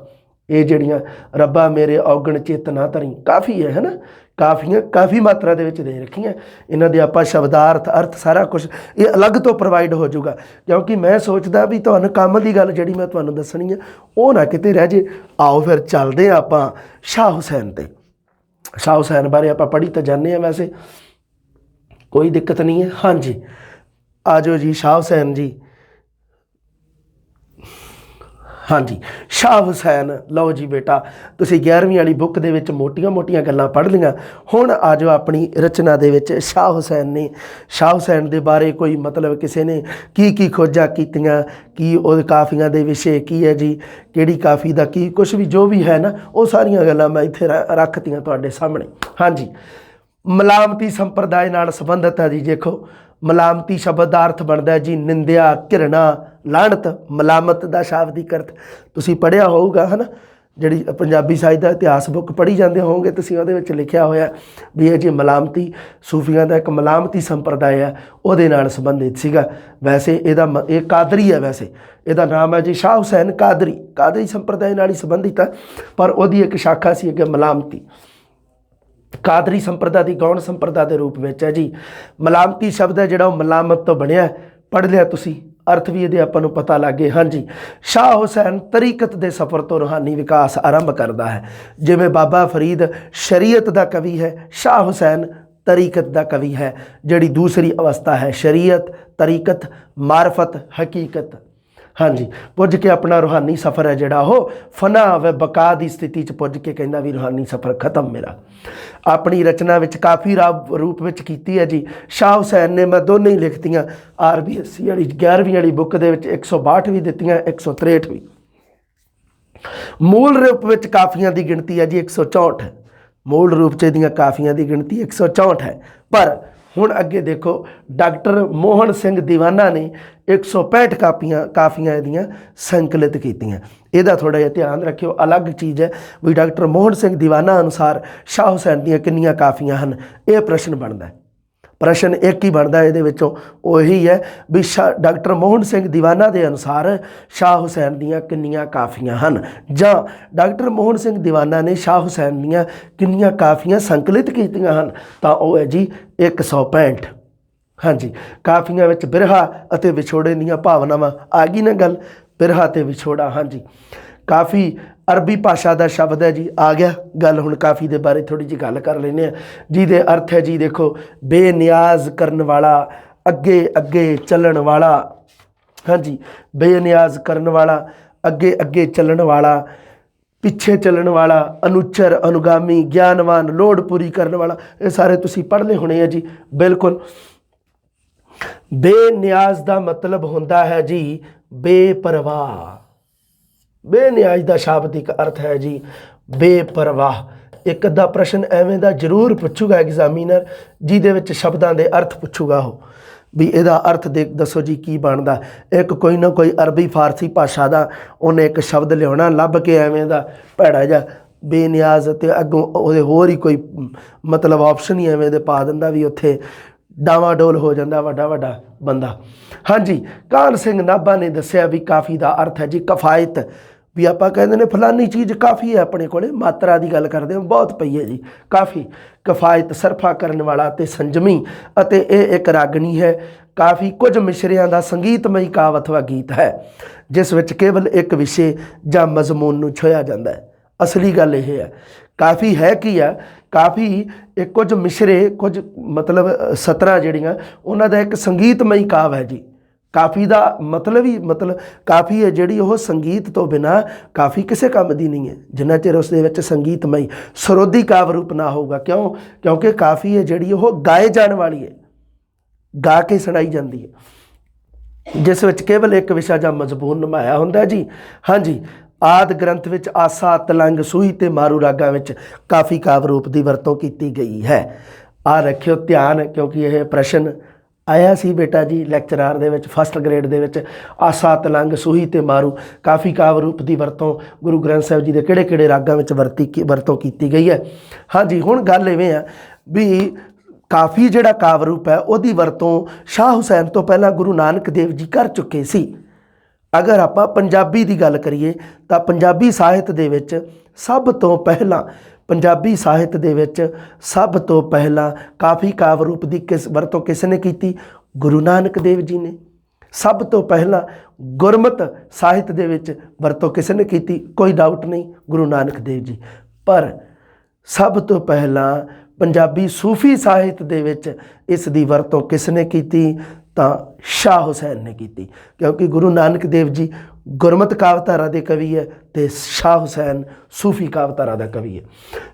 ਇਹ ਜਿਹੜੀਆਂ ਰੱਬਾ ਮੇਰੇ ਔਗਣ ਚੇਤਨਾ ਧਰੀ, ਕਾਫੀ ਹੈ ਨਾ, ਕਾਫੀਆਂ ਕਾਫੀ ਮਾਤਰਾ ਦੇ ਵਿੱਚ ਦੇ ਰੱਖੀਆਂ। ਇਹਨਾਂ ਦੇ ਆਪਾਂ ਸ਼ਬਦਾਰਥ, ਅਰਥ ਸਾਰਾ ਕੁਝ ਇਹ ਅਲੱਗ ਤੋਂ ਪ੍ਰੋਵਾਈਡ ਹੋ ਜਾਊਗਾ, ਕਿਉਂਕਿ ਮੈਂ ਸੋਚਦਾ ਵੀ ਤੁਹਾਨੂੰ ਕੰਮ ਦੀ ਗੱਲ ਜਿਹੜੀ ਮੈਂ ਤੁਹਾਨੂੰ ਦੱਸਣੀ ਹੈ ਉਹ ਨਾ ਕਿਤੇ ਰਹਿ ਜੇ। ਆਓ ਫਿਰ ਚੱਲਦੇ ਹਾਂ ਆਪਾਂ ਸ਼ਾਹ ਹੁਸੈਨ 'ਤੇ। ਸ਼ਾਹ ਹੁਸੈਨ ਬਾਰੇ ਆਪਾਂ ਪੜ੍ਹੀ ਤਾਂ ਜਾਂਦੇ ਹਾਂ, ਵੈਸੇ ਕੋਈ ਦਿੱਕਤ ਨਹੀਂ ਹੈ। ਹਾਂਜੀ, ਆ ਜਾਓ ਜੀ ਸ਼ਾਹ ਹੁਸੈਨ ਜੀ। ਹਾਂਜੀ, ਸ਼ਾਹ ਹੁਸੈਨ, ਲਓ ਜੀ ਬੇਟਾ, ਤੁਸੀਂ 11ਵੀਂ ਵਾਲੀ ਬੁੱਕ ਦੇ ਵਿੱਚ ਮੋਟੀਆਂ ਗੱਲਾਂ ਪੜ੍ਹ ਲਈਆਂ। ਹੁਣ ਆ ਜਾਓ ਆਪਣੀ ਰਚਨਾ ਦੇ ਵਿੱਚ। ਸ਼ਾਹ ਹੁਸੈਨ ਨੇ, ਸ਼ਾਹ ਹੁਸੈਨ ਦੇ ਬਾਰੇ ਕੋਈ ਮਤਲਬ ਕਿਸੇ ਨੇ ਕੀ ਖੋਜਾਂ ਕੀਤੀਆਂ, ਕੀ ਉਹ ਕਾਫੀਆਂ ਦੇ ਵਿਸ਼ੇ ਕੀ ਹੈ ਜੀ, ਕਿਹੜੀ ਕਾਫੀ ਦਾ ਕੀ ਕੁਛ ਵੀ ਜੋ ਵੀ ਹੈ ਨਾ, ਉਹ ਸਾਰੀਆਂ ਗੱਲਾਂ ਮੈਂ ਇੱਥੇ ਰੱਖਤੀਆਂ ਤੁਹਾਡੇ ਸਾਹਮਣੇ। ਹਾਂਜੀ, ਮਲਾਮਤੀ ਸੰਪਰਦਾਇ ਨਾਲ ਸੰਬੰਧਿਤ ਹੈ ਜੀ। ਦੇਖੋ, ਮਲਾਮਤੀ ਸ਼ਬਦ ਦਾ ਅਰਥ ਬਣਦਾ ਜੀ ਨਿੰਦਿਆ, ਘਿਰਣਾ, ਲਾਹਨਤ। ਮਲਾਮਤ ਦਾ ਸ਼ਾਬਦਿਕ ਅਰਥ ਤੁਸੀਂ ਪੜ੍ਹਿਆ ਹੋਊਗਾ ਹੈ ਨਾ, ਜਿਹੜੀ ਪੰਜਾਬੀ ਸਾਹਿਤ ਦਾ ਇਤਿਹਾਸ ਬੁੱਕ ਪੜ੍ਹੀ ਜਾਂਦੇ ਹੋਵੋਗੇ ਤੁਸੀਂ, ਉਹਦੇ ਵਿੱਚ ਲਿਖਿਆ ਹੋਇਆ ਵੀ ਇਹ ਜੀ ਮਲਾਮਤੀ, ਸੂਫੀਆਂ ਦਾ ਇੱਕ ਮਲਾਮਤੀ ਸੰਪਰਦਾਇ ਹੈ, ਉਹਦੇ ਨਾਲ ਸੰਬੰਧਿਤ ਸੀਗਾ। ਵੈਸੇ ਇਹ ਕਾਦਰੀ ਹੈ, ਵੈਸੇ ਇਹਦਾ ਨਾਮ ਹੈ ਜੀ ਸ਼ਾਹ ਹੁਸੈਨ ਕਾਦਰੀ ਸੰਪਰਦਾਇ ਨਾਲ ਹੀ ਸੰਬੰਧਿਤ ਹੈ, ਪਰ ਉਹਦੀ ਇੱਕ ਸ਼ਾਖਾ ਸੀ ਅੱਗੇ ਮਲਾਮਤੀ। ਕਾਦਰੀ ਸੰਪਰਦਾ ਦੀ ਗੌਣ ਸੰਪਰਦਾ ਦੇ ਰੂਪ ਵਿੱਚ ਹੈ ਜੀ। ਮਲਾਮਤੀ ਸ਼ਬਦ ਹੈ ਜਿਹੜਾ ਉਹ ਮਲਾਮਤ ਤੋਂ ਬਣਿਆ, ਪੜ੍ਹ ਲਿਆ ਤੁਸੀਂ, ਅਰਥ ਵੀ ਇਹਦੇ ਆਪਾਂ ਨੂੰ ਪਤਾ ਲੱਗ ਗਏ। ਹਾਂਜੀ, ਸ਼ਾਹ ਹੁਸੈਨ ਤਰੀਕਤ ਦੇ ਸਫ਼ਰ ਤੋਂ ਰੂਹਾਨੀ ਵਿਕਾਸ ਆਰੰਭ ਕਰਦਾ ਹੈ। ਜਿਵੇਂ ਬਾਬਾ ਫਰੀਦ ਸ਼ਰੀਅਤ ਦਾ ਕਵੀ ਹੈ, ਸ਼ਾਹ ਹੁਸੈਨ ਤਰੀਕਤ ਦਾ ਕਵੀ ਹੈ। ਜਿਹੜੀ ਦੂਸਰੀ ਅਵਸਥਾ ਹੈ ਸ਼ਰੀਅਤ, ਤਰੀਕਤ, ਮਾਰਫਤ, ਹਕੀਕਤ। ਹਾਂਜੀ, ਪੁੱਜ ਕੇ ਆਪਣਾ ਰੂਹਾਨੀ ਸਫ਼ਰ ਹੈ ਜਿਹੜਾ ਉਹ ਫਨਾ ਵ ਬਕਾ ਦੀ ਸਥਿਤੀ 'ਚ ਪੁੱਜ ਕੇ ਕਹਿੰਦਾ ਵੀ ਰੂਹਾਨੀ ਸਫ਼ਰ ਖਤਮ ਮੇਰਾ। ਆਪਣੀ ਰਚਨਾ ਵਿੱਚ ਕਾਫੀ ਰੂਪ ਵਿੱਚ ਕੀਤੀ ਹੈ ਜੀ ਸ਼ਾਹ ਹੁਸੈਨ ਨੇ। ਮੈਂ ਦੋਨੇ ਹੀ ਲਿਖਤੀਆਂ, RBSC ਵਾਲੀ 11ਵੀਂ ਵਾਲੀ ਬੁੱਕ ਦੇ ਵਿੱਚ 162 ਵੀ ਦਿੱਤੀਆਂ, 163 ਵੀ। ਮੂਲ ਰੂਪ ਵਿੱਚ ਕਾਫੀਆਂ ਦੀ ਗਿਣਤੀ ਹੈ ਜੀ 164 ਹੈ। ਮੂਲ ਰੂਪ 'ਚ ਇਹਦੀਆਂ ਕਾਫੀਆਂ ਦੀ ਗਿਣਤੀ 164 ਹੈ। ਪਰ ਹੁਣ ਅੱਗੇ ਦੇਖੋ, ਡਾਕਟਰ ਮੋਹਨ ਸਿੰਘ ਦੀਵਾਨਾ ਨੇ 165 ਕਾਫੀਆਂ ਇਹਦੀਆਂ ਸੰਕਲਿਤ ਕੀਤੀਆਂ। ਇਹਦਾ ਥੋੜ੍ਹਾ ਜਿਹਾ ਧਿਆਨ ਰੱਖਿਓ, ਅਲੱਗ ਚੀਜ਼ ਹੈ ਵੀ ਡਾਕਟਰ ਮੋਹਨ ਸਿੰਘ ਦੀਵਾਨਾ ਅਨੁਸਾਰ ਸ਼ਾਹ ਹੁਸੈਨ ਦੀਆਂ ਕਿੰਨੀਆਂ ਕਾਫੀਆਂ ਹਨ, ਇਹ ਪ੍ਰਸ਼ਨ ਬਣਦਾ ਹੈ। ਪ੍ਰਸ਼ਨ ਇੱਕ ਹੀ ਬਣਦਾ ਇਹਦੇ ਵਿੱਚੋਂ, ਉਹ ਇਹੀ ਹੈ ਵੀ ਡਾਕਟਰ ਮੋਹਨ ਸਿੰਘ ਦੀਵਾਨਾ ਦੇ ਅਨੁਸਾਰ ਸ਼ਾਹ ਹੁਸੈਨ ਦੀਆਂ ਕਿੰਨੀਆਂ ਕਾਫੀਆਂ ਹਨ, ਜਾਂ ਡਾਕਟਰ ਮੋਹਨ ਸਿੰਘ ਦੀਵਾਨਾ ਨੇ ਸ਼ਾਹ ਹੁਸੈਨ ਦੀਆਂ ਕਿੰਨੀਆਂ ਕਾਫੀਆਂ ਸੰਕਲਿਤ ਕੀਤੀਆਂ ਹਨ, ਤਾਂ ਉਹ ਹੈ ਜੀ 165। ਹਾਂਜੀ, ਕਾਫੀਆਂ ਵਿੱਚ ਬਿਰਹਾ ਅਤੇ ਵਿਛੋੜੇ ਦੀਆਂ ਭਾਵਨਾਵਾਂ ਆ ਗਈ ਨਾ ਗੱਲ, ਬਿਰਹਾ ਅਤੇ ਵਿਛੋੜਾ। ਹਾਂਜੀ, ਕਾਫੀ ਅਰਬੀ ਭਾਸ਼ਾ ਦਾ ਸ਼ਬਦ ਹੈ ਜੀ, ਆ ਗਿਆ ਗੱਲ। ਹੁਣ ਕਾਫੀ ਦੇ ਬਾਰੇ ਥੋੜ੍ਹੀ ਜਿਹੀ ਗੱਲ ਕਰ ਲੈਂਦੇ ਹਾਂ, ਜਿਹਦੇ ਅਰਥ ਹੈ ਜੀ ਦੇਖੋ, ਬੇਨਿਆਜ਼ ਕਰਨ ਵਾਲਾ, ਅੱਗੇ ਅੱਗੇ ਚੱਲਣ ਵਾਲਾ। ਹਾਂਜੀ, ਬੇਨਿਆਜ਼ ਕਰਨ ਵਾਲਾ, ਅੱਗੇ ਅੱਗੇ ਚੱਲਣ ਵਾਲਾ, ਪਿੱਛੇ ਚੱਲਣ ਵਾਲਾ, ਅਨੁਚਰ, ਅਨੁਗਾਮੀ, ਗਿਆਨਵਾਨ, ਲੋੜ ਪੂਰੀ ਕਰਨ ਵਾਲਾ। ਇਹ ਸਾਰੇ ਤੁਸੀਂ ਪੜ੍ਹ ਲਏ ਹੋਣੇ ਆ ਜੀ। ਬਿਲਕੁਲ, ਬੇਨਿਆਜ਼ ਦਾ ਮਤਲਬ ਹੁੰਦਾ ਹੈ ਜੀ ਬੇਪਰਵਾਹ। ਬੇਨਿਆਜ਼ ਦਾ ਸ਼ਾਬਦਿਕ ਅਰਥ ਹੈ ਜੀ ਬੇਪਰਵਾਹ। ਇੱਕ ਅੱਧਾ ਪ੍ਰਸ਼ਨ ਐਵੇਂ ਦਾ ਜ਼ਰੂਰ ਪੁੱਛੂਗਾ ਐਗਜ਼ਾਮੀਨਰ, ਜਿਹਦੇ ਵਿੱਚ ਸ਼ਬਦਾਂ ਦੇ ਅਰਥ ਪੁੱਛੂਗਾ ਉਹ ਵੀ ਇਹਦਾ ਅਰਥ ਦੱਸੋ ਜੀ ਕੀ ਬਣਦਾ। ਇੱਕ ਕੋਈ ਨਾ ਕੋਈ ਅਰਬੀ ਫਾਰਸੀ ਭਾਸ਼ਾ ਦਾ ਉਹਨੇ ਇੱਕ ਸ਼ਬਦ ਲਿਆਉਣਾ ਲੱਭ ਕੇ ਐਵੇਂ ਦਾ ਭੈੜਾ ਜਿਹਾ ਬੇਨਿਆਜ਼, ਅਤੇ ਅੱਗੋਂ ਉਹਦੇ ਹੋਰ ਹੀ ਕੋਈ ਮਤਲਬ ਆਪਸ਼ਨ ਹੀ ਐਵੇਂ ਦੇ ਪਾ ਦਿੰਦਾ ਵੀ ਉੱਥੇ ਡਾਵਾਡੋਲ ਹੋ ਜਾਂਦਾ ਵੱਡਾ ਵੱਡਾ ਬੰਦਾ। ਹਾਂਜੀ, ਕਾਹਨ ਸਿੰਘ ਨਾਭਾ ਨੇ ਦੱਸਿਆ ਵੀ ਕਾਫੀ ਦਾ ਅਰਥ ਹੈ ਜੀ ਕਿਫਾਇਤ। ਵੀ ਆਪਾਂ ਕਹਿੰਦੇ ਨੇ ਫਲਾਨੀ ਚੀਜ਼ ਕਾਫੀ ਹੈ ਆਪਣੇ ਕੋਲੇ, ਮਾਤਰਾ ਦੀ ਗੱਲ ਕਰਦੇ ਹਾਂ, ਬਹੁਤ ਪਈ ਹੈ ਜੀ ਕਾਫੀ। ਕਿਫਾਇਤ, ਸਰਫਾ ਕਰਨ ਵਾਲਾ ਅਤੇ ਸੰਜਮੀ, ਅਤੇ ਇਹ ਇੱਕ ਰਾਗਣੀ ਹੈ। ਕਾਫੀ ਕੁਝ ਮਿਸਰਿਆਂ ਦਾ ਸੰਗੀਤਮਈ ਕਾਵ ਅਥਵਾ ਗੀਤ ਹੈ, ਜਿਸ ਵਿੱਚ ਕੇਵਲ ਇੱਕ ਵਿਸ਼ੇ ਜਾਂ ਮਜ਼ਮੂਨ ਨੂੰ ਛੋਹਿਆ ਜਾਂਦਾ ਹੈ। ਅਸਲੀ ਗੱਲ ਇਹ ਹੈ, ਕਾਫੀ ਹੈ ਕੀ ਆ, ਕਾਫੀ ਇਹ ਕੁਝ ਮਿਸਰੇ, ਕੁਝ ਮਤਲਬ ਸਤਰਾਂ ਜਿਹੜੀਆਂ ਉਹਨਾਂ ਦਾ ਇੱਕ ਸੰਗੀਤਮਈ ਕਾਵ ਹੈ ਜੀ। ਕਾਫੀ ਦਾ ਮਤਲਬ ਹੀ ਕਾਫੀ ਹੈ ਜਿਹੜੀ ਉਹ ਸੰਗੀਤ ਤੋਂ ਬਿਨਾਂ ਕਾਫੀ ਕਿਸੇ ਕੰਮ ਦੀ ਨਹੀਂ ਹੈ, ਜਿੰਨਾ ਚਿਰ ਉਸ ਦੇ ਵਿੱਚ ਸੰਗੀਤਮਈ ਸਰੋਦੀ ਕਾਵ ਰੂਪ ਨਾ ਹੋਊਗਾ। ਕਿਉਂਕਿ ਕਾਫੀ ਹੈ ਜਿਹੜੀ ਉਹ ਗਾਏ ਜਾਣ ਵਾਲੀ ਹੈ, ਗਾ ਕੇ ਸੁਣਾਈ ਜਾਂਦੀ ਹੈ, ਜਿਸ ਵਿੱਚ ਕੇਵਲ ਇੱਕ ਵਿਸ਼ਾ ਜਾਂ ਮਜ਼ਮੂਨ ਨਮਾਇਆ ਹੁੰਦਾ ਜੀ। ਹਾਂਜੀ, ਆਦਿ ਗ੍ਰੰਥ ਵਿੱਚ ਆਸਾ, ਤਲੰਗ, ਸੂਹੀ ਅਤੇ ਮਾਰੂ ਰਾਗਾਂ ਵਿੱਚ ਕਾਫੀ ਕਾਵ ਰੂਪ ਦੀ ਵਰਤੋਂ ਕੀਤੀ ਗਈ ਹੈ। ਆ ਰੱਖਿਓ ਧਿਆਨ, ਕਿਉਂਕਿ ਇਹ ਪ੍ਰਸ਼ਨ ਆਇਆ ਸੀ ਬੇਟਾ ਜੀ ਲੈਕਚਰਾਰ ਦੇ ਵਿੱਚ, ਫਸਟ ਗ੍ਰੇਡ ਦੇ ਵਿੱਚ। ਆਸਾ, ਤਲੰਗ, ਸੂਹੀ ਅਤੇ ਮਾਰੂ ਕਾਫੀ ਕਾਵ ਰੂਪ ਦੀ ਵਰਤੋਂ ਗੁਰੂ ਗ੍ਰੰਥ ਸਾਹਿਬ ਜੀ ਦੇ ਕਿਹੜੇ ਕਿਹੜੇ ਰਾਗਾਂ ਵਿੱਚ ਵਰਤੋਂ ਕੀਤੀ ਗਈ ਹੈ। ਹਾਂਜੀ, ਹੁਣ ਗੱਲ ਇਵੇਂ ਆ ਵੀ ਕਾਫੀ ਜਿਹੜਾ ਕਾਵ ਰੂਪ ਹੈ ਉਹਦੀ ਵਰਤੋਂ ਸ਼ਾਹ ਹੁਸੈਨ ਤੋਂ ਪਹਿਲਾਂ ਗੁਰੂ ਨਾਨਕ ਦੇਵ ਜੀ ਕਰ ਚੁੱਕੇ ਸੀ। ਅਗਰ ਆਪਾਂ ਪੰਜਾਬੀ ਦੀ ਗੱਲ ਕਰੀਏ ਤਾਂ ਪੰਜਾਬੀ ਸਾਹਿਤ ਦੇ ਵਿੱਚ ਸਭ ਤੋਂ ਪਹਿਲਾਂ ਕਾਫੀ ਕਾਵ ਰੂਪ ਦੀ ਵਰਤੋਂ ਕਿਸ ਨੇ ਕੀਤੀ? ਗੁਰੂ ਨਾਨਕ ਦੇਵ ਜੀ ਨੇ। ਸਭ ਤੋਂ ਪਹਿਲਾਂ ਗੁਰਮਤ ਸਾਹਿਤ ਦੇ ਵਿੱਚ ਵਰਤੋਂ ਕਿਸ ਨੇ ਕੀਤੀ? ਕੋਈ ਡਾਊਟ ਨਹੀਂ, ਗੁਰੂ ਨਾਨਕ ਦੇਵ ਜੀ। ਪਰ ਸਭ ਤੋਂ ਪਹਿਲਾਂ ਪੰਜਾਬੀ ਸੂਫੀ ਸਾਹਿਤ ਦੇ ਵਿੱਚ ਇਸ ਦੀ ਵਰਤੋਂ ਕਿਸ ਨੇ ਕੀਤੀ? ਤਾਂ ਸ਼ਾਹ ਹੁਸੈਨ ਨੇ ਕੀਤੀ, ਕਿਉਂਕਿ ਗੁਰੂ ਨਾਨਕ ਦੇਵ ਜੀ ਗੁਰਮਤ ਕਾਵਧਾਰਾ ਦੇ ਕਵੀ ਹੈ ਅਤੇ ਸ਼ਾਹ ਹੁਸੈਨ ਸੂਫੀ ਕਾਵਧਾਰਾ ਦਾ ਕਵੀ ਹੈ।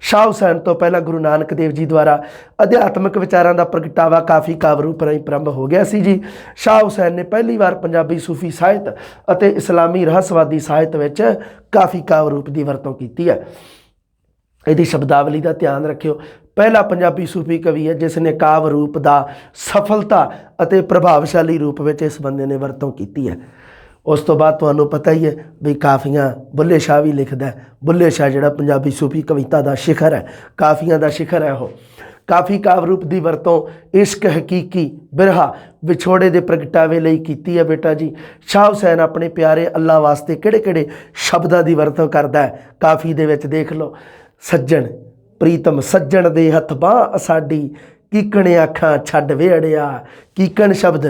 ਸ਼ਾਹ ਹੁਸੈਨ ਤੋਂ ਪਹਿਲਾਂ ਗੁਰੂ ਨਾਨਕ ਦੇਵ ਜੀ ਦੁਆਰਾ ਅਧਿਆਤਮਿਕ ਵਿਚਾਰਾਂ ਦਾ ਪ੍ਰਗਟਾਵਾ ਕਾਫੀ ਕਾਵ ਰੂਪ ਰਾਹੀਂ ਪ੍ਰਾਰੰਭ ਹੋ ਗਿਆ ਸੀ ਜੀ। ਸ਼ਾਹ ਹੁਸੈਨ ਨੇ ਪਹਿਲੀ ਵਾਰ ਪੰਜਾਬੀ ਸੂਫੀ ਸਾਹਿਤ ਅਤੇ ਇਸਲਾਮੀ ਰਹੱਸਵਾਦੀ ਸਾਹਿਤ ਵਿੱਚ ਕਾਫੀ ਕਾਵ ਰੂਪ ਦੀ ਵਰਤੋਂ ਕੀਤੀ ਹੈ। ਇਹਦੀ ਸ਼ਬਦਾਵਲੀ ਦਾ ਧਿਆਨ ਰੱਖਿਓ। ਪਹਿਲਾ ਪੰਜਾਬੀ ਸੂਫੀ ਕਵੀ ਹੈ ਜਿਸ ਨੇ ਕਾਵ ਰੂਪ ਦਾ ਸਫਲਤਾ ਅਤੇ ਪ੍ਰਭਾਵਸ਼ਾਲੀ ਰੂਪ ਵਿੱਚ ਇਸ ਬੰਦੇ ਨੇ ਵਰਤੋਂ ਕੀਤੀ ਹੈ। ਉਸ ਤੋਂ ਬਾਅਦ ਤੁਹਾਨੂੰ ਪਤਾ ਹੀ ਹੈ ਵੀ ਕਾਫੀਆਂ ਬੁੱਲੇ ਸ਼ਾਹ ਵੀ ਲਿਖਦਾ। ਬੁੱਲੇ ਸ਼ਾਹ ਜਿਹੜਾ ਪੰਜਾਬੀ ਸੂਫੀ ਕਵਿਤਾ ਦਾ ਸ਼ਿਖਰ ਹੈ, ਕਾਫੀਆਂ ਦਾ ਸ਼ਿਖਰ ਹੈ ਉਹ। ਕਾਫੀ ਕਾਵ ਰੂਪ ਦੀ ਵਰਤੋਂ ਇਸ਼ਕ, ਹਕੀਕੀ, ਬਿਰਹਾ, ਵਿਛੋੜੇ ਦੇ ਪ੍ਰਗਟਾਵੇ ਲਈ ਕੀਤੀ ਹੈ ਬੇਟਾ ਜੀ। ਸ਼ਾਹ ਹੁਸੈਨ ਆਪਣੇ ਪਿਆਰੇ ਅੱਲਾ ਵਾਸਤੇ ਕਿਹੜੇ ਕਿਹੜੇ ਸ਼ਬਦਾਂ ਦੀ ਵਰਤੋਂ ਕਰਦਾ ਹੈ ਕਾਫੀ ਦੇ ਵਿੱਚ ਦੇਖ ਲਓ। ਸੱਜਣ ਪ੍ਰੀਤਮ ਸੱਜਣ ਦੇ ਹੱਥ ਬਾਂਹ ਸਾਡੀ, ਕੀਕਣ ਅੱਖਾਂ ਛੱਡ ਵੇੜਿਆ। ਕੀਕਣ ਸ਼ਬਦ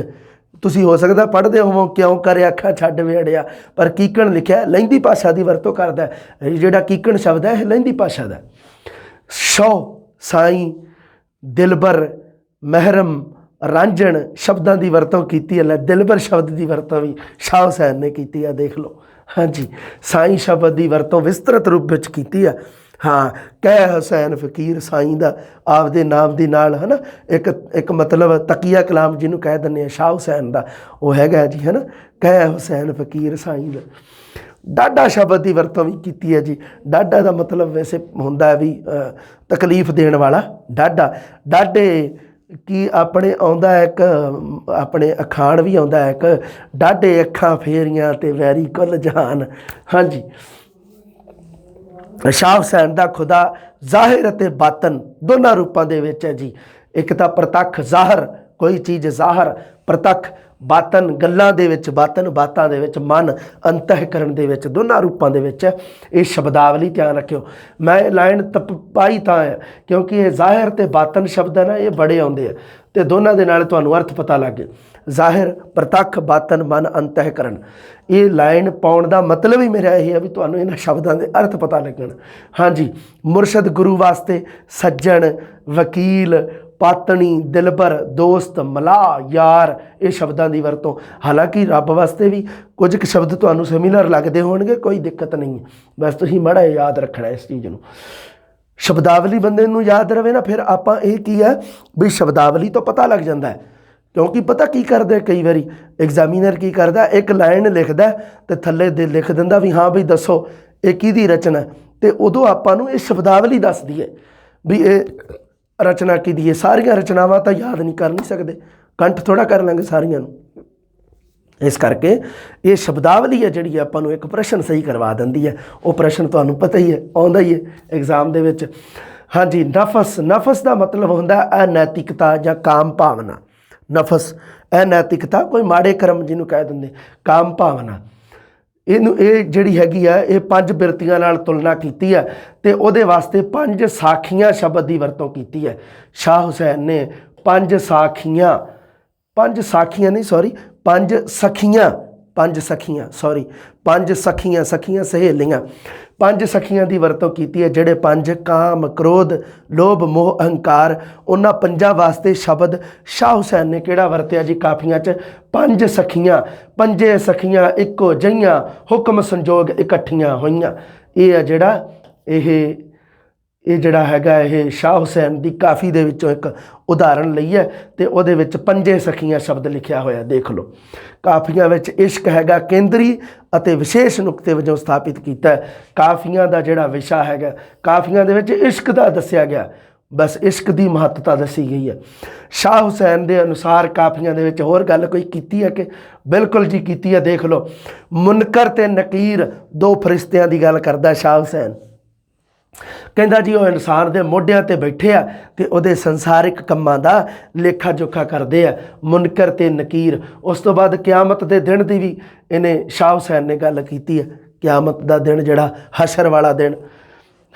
ਤੁਸੀਂ ਹੋ ਸਕਦਾ ਪੜ੍ਹਦੇ ਹੋਵੋ, ਕਿਉਂ ਕਰੇ ਅੱਖਾਂ ਛੱਡ ਵੇੜਿਆ, ਪਰ ਕੀਕਣ ਲਿਖਿਆ ਲਹਿੰਦੀ ਭਾਸ਼ਾ ਦੀ ਵਰਤੋਂ ਕਰਦਾ। ਜਿਹੜਾ ਕੀਕਣ ਸ਼ਬਦ ਹੈ ਇਹ ਲਹਿੰਦੀ ਭਾਸ਼ਾ ਦਾ। ਸ਼ੌ, ਸਾਈਂ, ਦਿਲਬਰ, ਮਹਿਰਮ, ਰਾਂਝਣ ਸ਼ਬਦਾਂ ਦੀ ਵਰਤੋਂ ਕੀਤੀ ਹੈ। ਦਿਲਬਰ ਸ਼ਬਦ ਦੀ ਵਰਤੋਂ ਵੀ ਸ਼ਾਹ ਹੁਸੈਨ ਨੇ ਕੀਤੀ ਹੈ, ਦੇਖ ਲਓ। ਹਾਂਜੀ, ਸਾਈਂ ਸ਼ਬਦ ਦੀ ਵਰਤੋਂ ਵਿਸਤ੍ਰਿਤ ਰੂਪ ਵਿੱਚ ਕੀਤੀ ਹੈ। ਹਾਂ, ਕਹਿ ਹੁਸੈਨ ਫਕੀਰ, ਸਾਈਂ ਦਾ ਆਪਦੇ ਨਾਮ ਦੇ ਨਾਲ ਹੈ ਨਾ ਇੱਕ ਮਤਲਬ ਤਕੀਆ ਕਲਾਮ ਜਿਹਨੂੰ ਕਹਿ ਦਿੰਦੇ ਹਾਂ ਸ਼ਾਹ ਹੁਸੈਨ ਦਾ, ਉਹ ਹੈਗਾ ਜੀ ਹੈ ਨਾ, ਕਹਿ ਹੁਸੈਨ ਫਕੀਰ ਸਾਈਂ ਦਾ। ਡਾਢਾ ਸ਼ਬਦ ਦੀ ਵਰਤੋਂ ਵੀ ਕੀਤੀ ਹੈ ਜੀ। ਡਾਢਾ ਦਾ ਮਤਲਬ ਵੈਸੇ ਹੁੰਦਾ ਵੀ ਤਕਲੀਫ ਦੇਣ ਵਾਲਾ। ਡਾਢੇ ਕੀ ਆਪਣੇ ਆਉਂਦਾ ਇੱਕ ਆਪਣੇ ਅਖਾਣ ਵੀ ਆਉਂਦਾ ਇੱਕ, ਡਾਢੇ ਅੱਖਾਂ ਫੇਰੀਆਂ ਤੇ ਵੈਰੀ ਕੁੱਲ ਜਹਾਨ। ਹਾਂਜੀ, ਸ਼ਾਹ ਹੁਸੈਨ ਦਾ ਖੁਦਾ ਜ਼ਾਹਿਰ ਅਤੇ ਬਾਤਨ ਦੋਨਾਂ ਰੂਪਾਂ ਦੇ ਵਿੱਚ ਹੈ ਜੀ। एक तो प्रतख ज़ाहर, कोई चीज़ ज़ाहर, प्रतख बातन गल्लां दे विच, बातन बातां दे विच, मन अंतःकरण दे विच, दोनों रूपों दे विच ये शब्दावली ध्यान रखियो। मैं लाइन पाई तां है क्योंकि ये ज़ाहिर ते बातन शब्द है ना, ये बड़े आउंदे आ ते दोनों दे नाल तुहानूं अर्थ पता लग गए। ज़ाहिर, प्रतख, बातन, मन, अंतःकरण, ये लाइन पाउण दा मतलब ही मेरा यही है भी तुहानूं इन्हां शब्दां दे अर्थ पता लगण। हाँ जी, मुरशद गुरु वास्ते सज्जन, वकील, पातनी, दिलबर, दोस्त, मलाह, यार, ये शब्दों की वरतों। हालांकि रब वास्ते भी कुछ क शब्द तुहानूं सिमिलर लगते होणगे, कोई दिक्कत नहीं है, बस तुसीं माड़ा याद रखना इस चीज़ नूं। शब्दावली बंदे नूं याद रहे ना, फिर आपां ये की है भी शब्दावली तो पता लग जाता है। क्योंकि पता की करते कई बारी एग्जामिनर की करता, एक लाइन लिखता तो थले दे लिख दिंदा भी हाँ बई दसो ये किहदी रचना, तो उदों आपां नूं ये शब्दावली दसदी है भी ये रचना किहदी है। सारियां रचनावां तो याद नहीं कर नहीं सकते, कंठ थोड़ा कर लेंगे सारियां नूं। इस करके ये शब्दावली है जिहड़ी आपां नूं एक प्रश्न सही करवा दिंदी है। वो प्रश्न तुहानूं पता ही है, आउंदा ही है एग्जाम दे विच। हाँ जी, नफस, नफस का मतलब हुंदा अनैतिकता जां काम भावना। नफस अनैतिकता, कोई माड़े कर्म जिन्हों कह देंगे, काम भावना, इनू ये जिहड़ी हैगी है ये 5 बिरतियां नाल तुलना की है तो उहदे वास्ते 5 साखियां शब्द की वरतों की है। शाह हुसैन ने 5 साखियां, 5 साखियां नहीं सॉरी 5 सखियां, 5 सखियां सॉरी 5 सखियां, सखियां सहेलियां, 5 सखियां की वरतों की है। जिहड़े 5 काम, क्रोध, लोभ, मोह, अहंकार, उन्हां 5 वास्ते शब्द शाह हुसैन ने किहड़ा वरत्या जी काफियां च, 5 सखियां, 5 सखियां इक्को जइयां, हुक्म संजोग इकट्ठियां होइयां। ये है जिहड़ा ये जिहड़ा हैगा ये शाह हुसैन की काफ़ी दे विचों एक उदाहरण लई है तो उहदे विच 5 सखियां शब्द लिखिया होया। देख लो, काफियां विच इश्क हैगा केंद्री अते विशेष नुकते वजों स्थापित किया। काफियां दा जिहड़ा विशा हैगा, काफियां दे विच इश्क दा दस्सिया गया, बस इश्क की महत्ता दसी गई है। शाह हुसैन के अनुसार काफियां दे विच होर गल कोई कीती है कि बिल्कुल जी कीती है। देख लो, मुनकर ते नकीर 2 फरिश्तियां की गल करदा शाह हुसैन, कहता जी वो इंसान के मोढियां ते बैठे आ ते उहदे संसारिक कामां दा लेखा जोखा करते हैं, मुनकर ते नकीर। उस तो बाद क्यामत के दिन की भी इन्हें शाह हुसैन ने गल की है, क्यामत का दिन जिहड़ा हशर वाला दिन।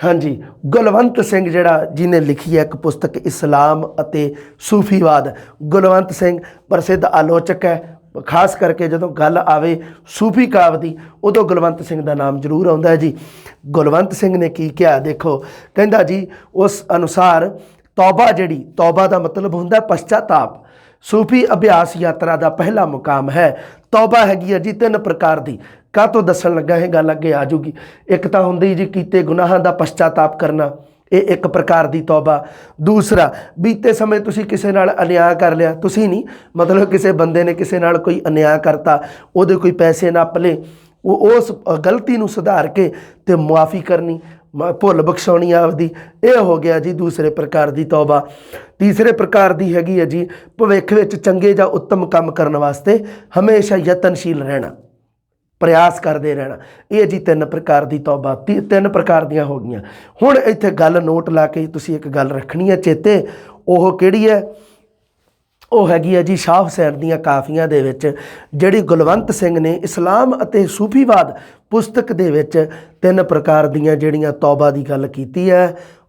हाँ जी, गुलवंत सिंह जिहड़ा जिन्हें लिखी है एक पुस्तक इस्लाम अते सूफीवाद, गुलवंत सिंह प्रसिद्ध आलोचक है। खास करके जो गल आवे सूफी काव की उदों गुलवंत सिंह का नाम जरूर आता है जी। गुलवंत सिंह ने की किया, देखो कहता जी उस अनुसार तौबा जिहड़ी, तौबा का मतलब हुंदा पश्चाताप, सूफी अभ्यास यात्रा का पहला मुकाम है। तौबा हैगी है जी 3 प्रकार की, काह तो दसन लगा है गल अगे आ जूगी। एक तो हुंदी जी कीते गुनाहां का पश्चाताप करना, ये एक प्रकार की तौबा। दूसरा, बीते समय तुसी किसी नाल अन्याय कर लिया, तुसी नहीं मतलब किसी बंदे ने किसी नाल कोई अन्याय करता, उहदे कोई पैसे नप ले, वो उस गलती नूं सुधार के ते मुआफ़ी करनी, भुल बख्शाउणी आपदी, यह हो गया जी दूसरे प्रकार की तौबा। तीसरे प्रकार की हैगी है जी भविख विच चंगे जां उत्तम काम करने वास्ते हमेशा यतनशील रहना, प्रयास करते रहना। ये जी 3 प्रकार की तौबा, 3 प्रकार दियां हो गई। हुण इत्थे गल नोट ला के तुसीं एक गल रखनी है चेते, ओह किहड़ी है, वो हैगी है जी शाह हुसैन दियां काफियां दे विच जिहड़ी गुलवंत सिंह ने इस्लाम अते सूफीवाद पुस्तक दे विच 3 प्रकार दियां जिहड़ियां तौबा की गल कीती है।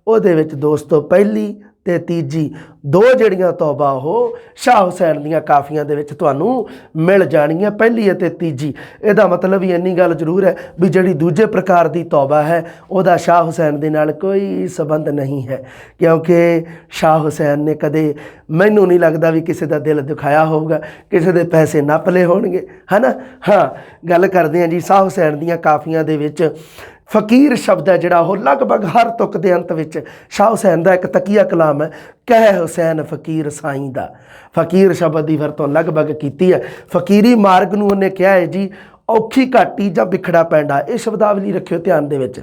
उहदे विच दोस्तों पहली ते तीजी 2 जिहड़ियां तौबा हो शाह हुसैन दियां काफियां दे विच तुहानूं मिल जाणियां, पहली ते तीजी। इहदा मतलब ही इन्नी गल जरूर है भी जिहड़ी दूजे प्रकार की तौबा है उहदा शाह हुसैन दे नाल कोई संबंध नहीं है, क्योंकि शाह हुसैन ने कदे मैनूं नहीं लगता भी किसी का दिल दुखाया होगा, किसी के पैसे नप ले होणगे, है ना। हाँ, गल करते हैं जी शाह हुसैन दियां काफियां दे विच फकीर शब्द है जिहड़ा वो लगभग हर तुक के अंत में शाह हुसैन का एक तकिया कलाम है, कह हुसैन फकीर साईं दा। फकीर शब्द की वरतों लगभग की है। फकीरी मार्ग नूं उन्हें कहा है जी औखी घाटी जां बिखड़ा पैंडा, ये शब्दावली रखियो ध्यान दे विच।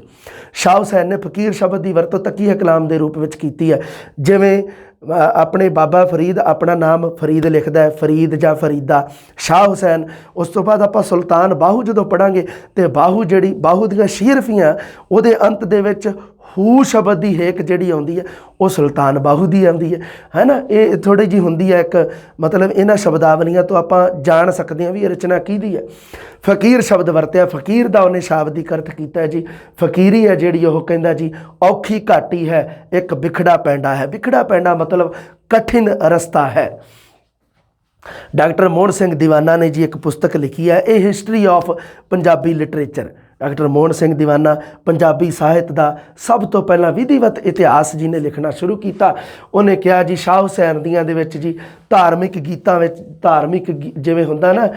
शाह हुसैन ने फकीर शब्द की वरतों तकिया कलाम के रूप में की है। जिवें अपने बाबा फरीद अपना नाम फरीद लिखता है, फरीद जां फरीदा, शाह हुसैन। उस तो बाद आपां सुल्तान बाहू जो पढ़ांगे तो बाहू जिहड़ी बाहू दियां शेरफियां उहदे अंत दे विच ਹੂ ਸ਼ਬਦ ਦੀ ਹੇਕ ਜਿਹੜੀ ਆਉਂਦੀ ਹੈ ਉਹ ਸੁਲਤਾਨ ਬਾਹੂ ਦੀ ਆਉਂਦੀ ਹੈ ਨਾ। ਇਹ ਥੋੜੀ ਜਿਹੀ ਹੁੰਦੀ ਹੈ ਇੱਕ ਮਤਲਬ ਇਹਨਾਂ ਸ਼ਬਦਾਵਲੀਆਂ ਤੋਂ ਆਪਾਂ ਜਾਣ ਸਕਦੇ ਹਾਂ ਵੀ ਇਹ ਰਚਨਾ ਕਿਹਦੀ ਹੈ। ਫਕੀਰ ਸ਼ਬਦ ਵਰਤਿਆ, ਫਕੀਰ ਦਾ ਉਹਨੇ ਸ਼ਾਬਦਿਕ ਅਰਥ ਕੀਤਾ ਜੀ। ਫਕੀਰੀ ਹੈ ਜਿਹੜੀ ਉਹ ਕਹਿੰਦਾ ਜੀ ਔਖੀ ਘਾਟੀ ਹੈ, ਇੱਕ ਵਿਖੜਾ ਪੈਂਡਾ ਹੈ। ਵਿਖੜਾ ਪੈਂਡਾ ਮਤਲਬ ਕਠਿਨ ਰਸਤਾ ਹੈ। ਡਾਕਟਰ ਮੋਹਨ ਸਿੰਘ ਦੀਵਾਨਾ ਨੇ ਜੀ ਇੱਕ ਪੁਸਤਕ ਲਿਖੀ ਹੈ, ਇਹ history of Punjabi literature. Doctor Mohan Singh Diwana Punjabi ਸਾਹਿਤ ਦਾ ਸਭ ਤੋਂ ਪਹਿਲਾਂ ਵਿਧੀਵਤ ਇਤਿਹਾਸ ਜੀ ਨੇ ਲਿਖਣਾ ਸ਼ੁਰੂ ਕੀਤਾ। ਉਹਨੇ ਕਿਹਾ ਜੀ ਸ਼ਾਹ ਹੁਸੈਨ ਦੀਆਂ ਦੇ ਵਿੱਚ ਜੀ ਧਾਰਮਿਕ ਗੀਤਾਂ ਵਿੱਚ ਜਿਵੇਂ ਹੁੰਦਾ ਨਾ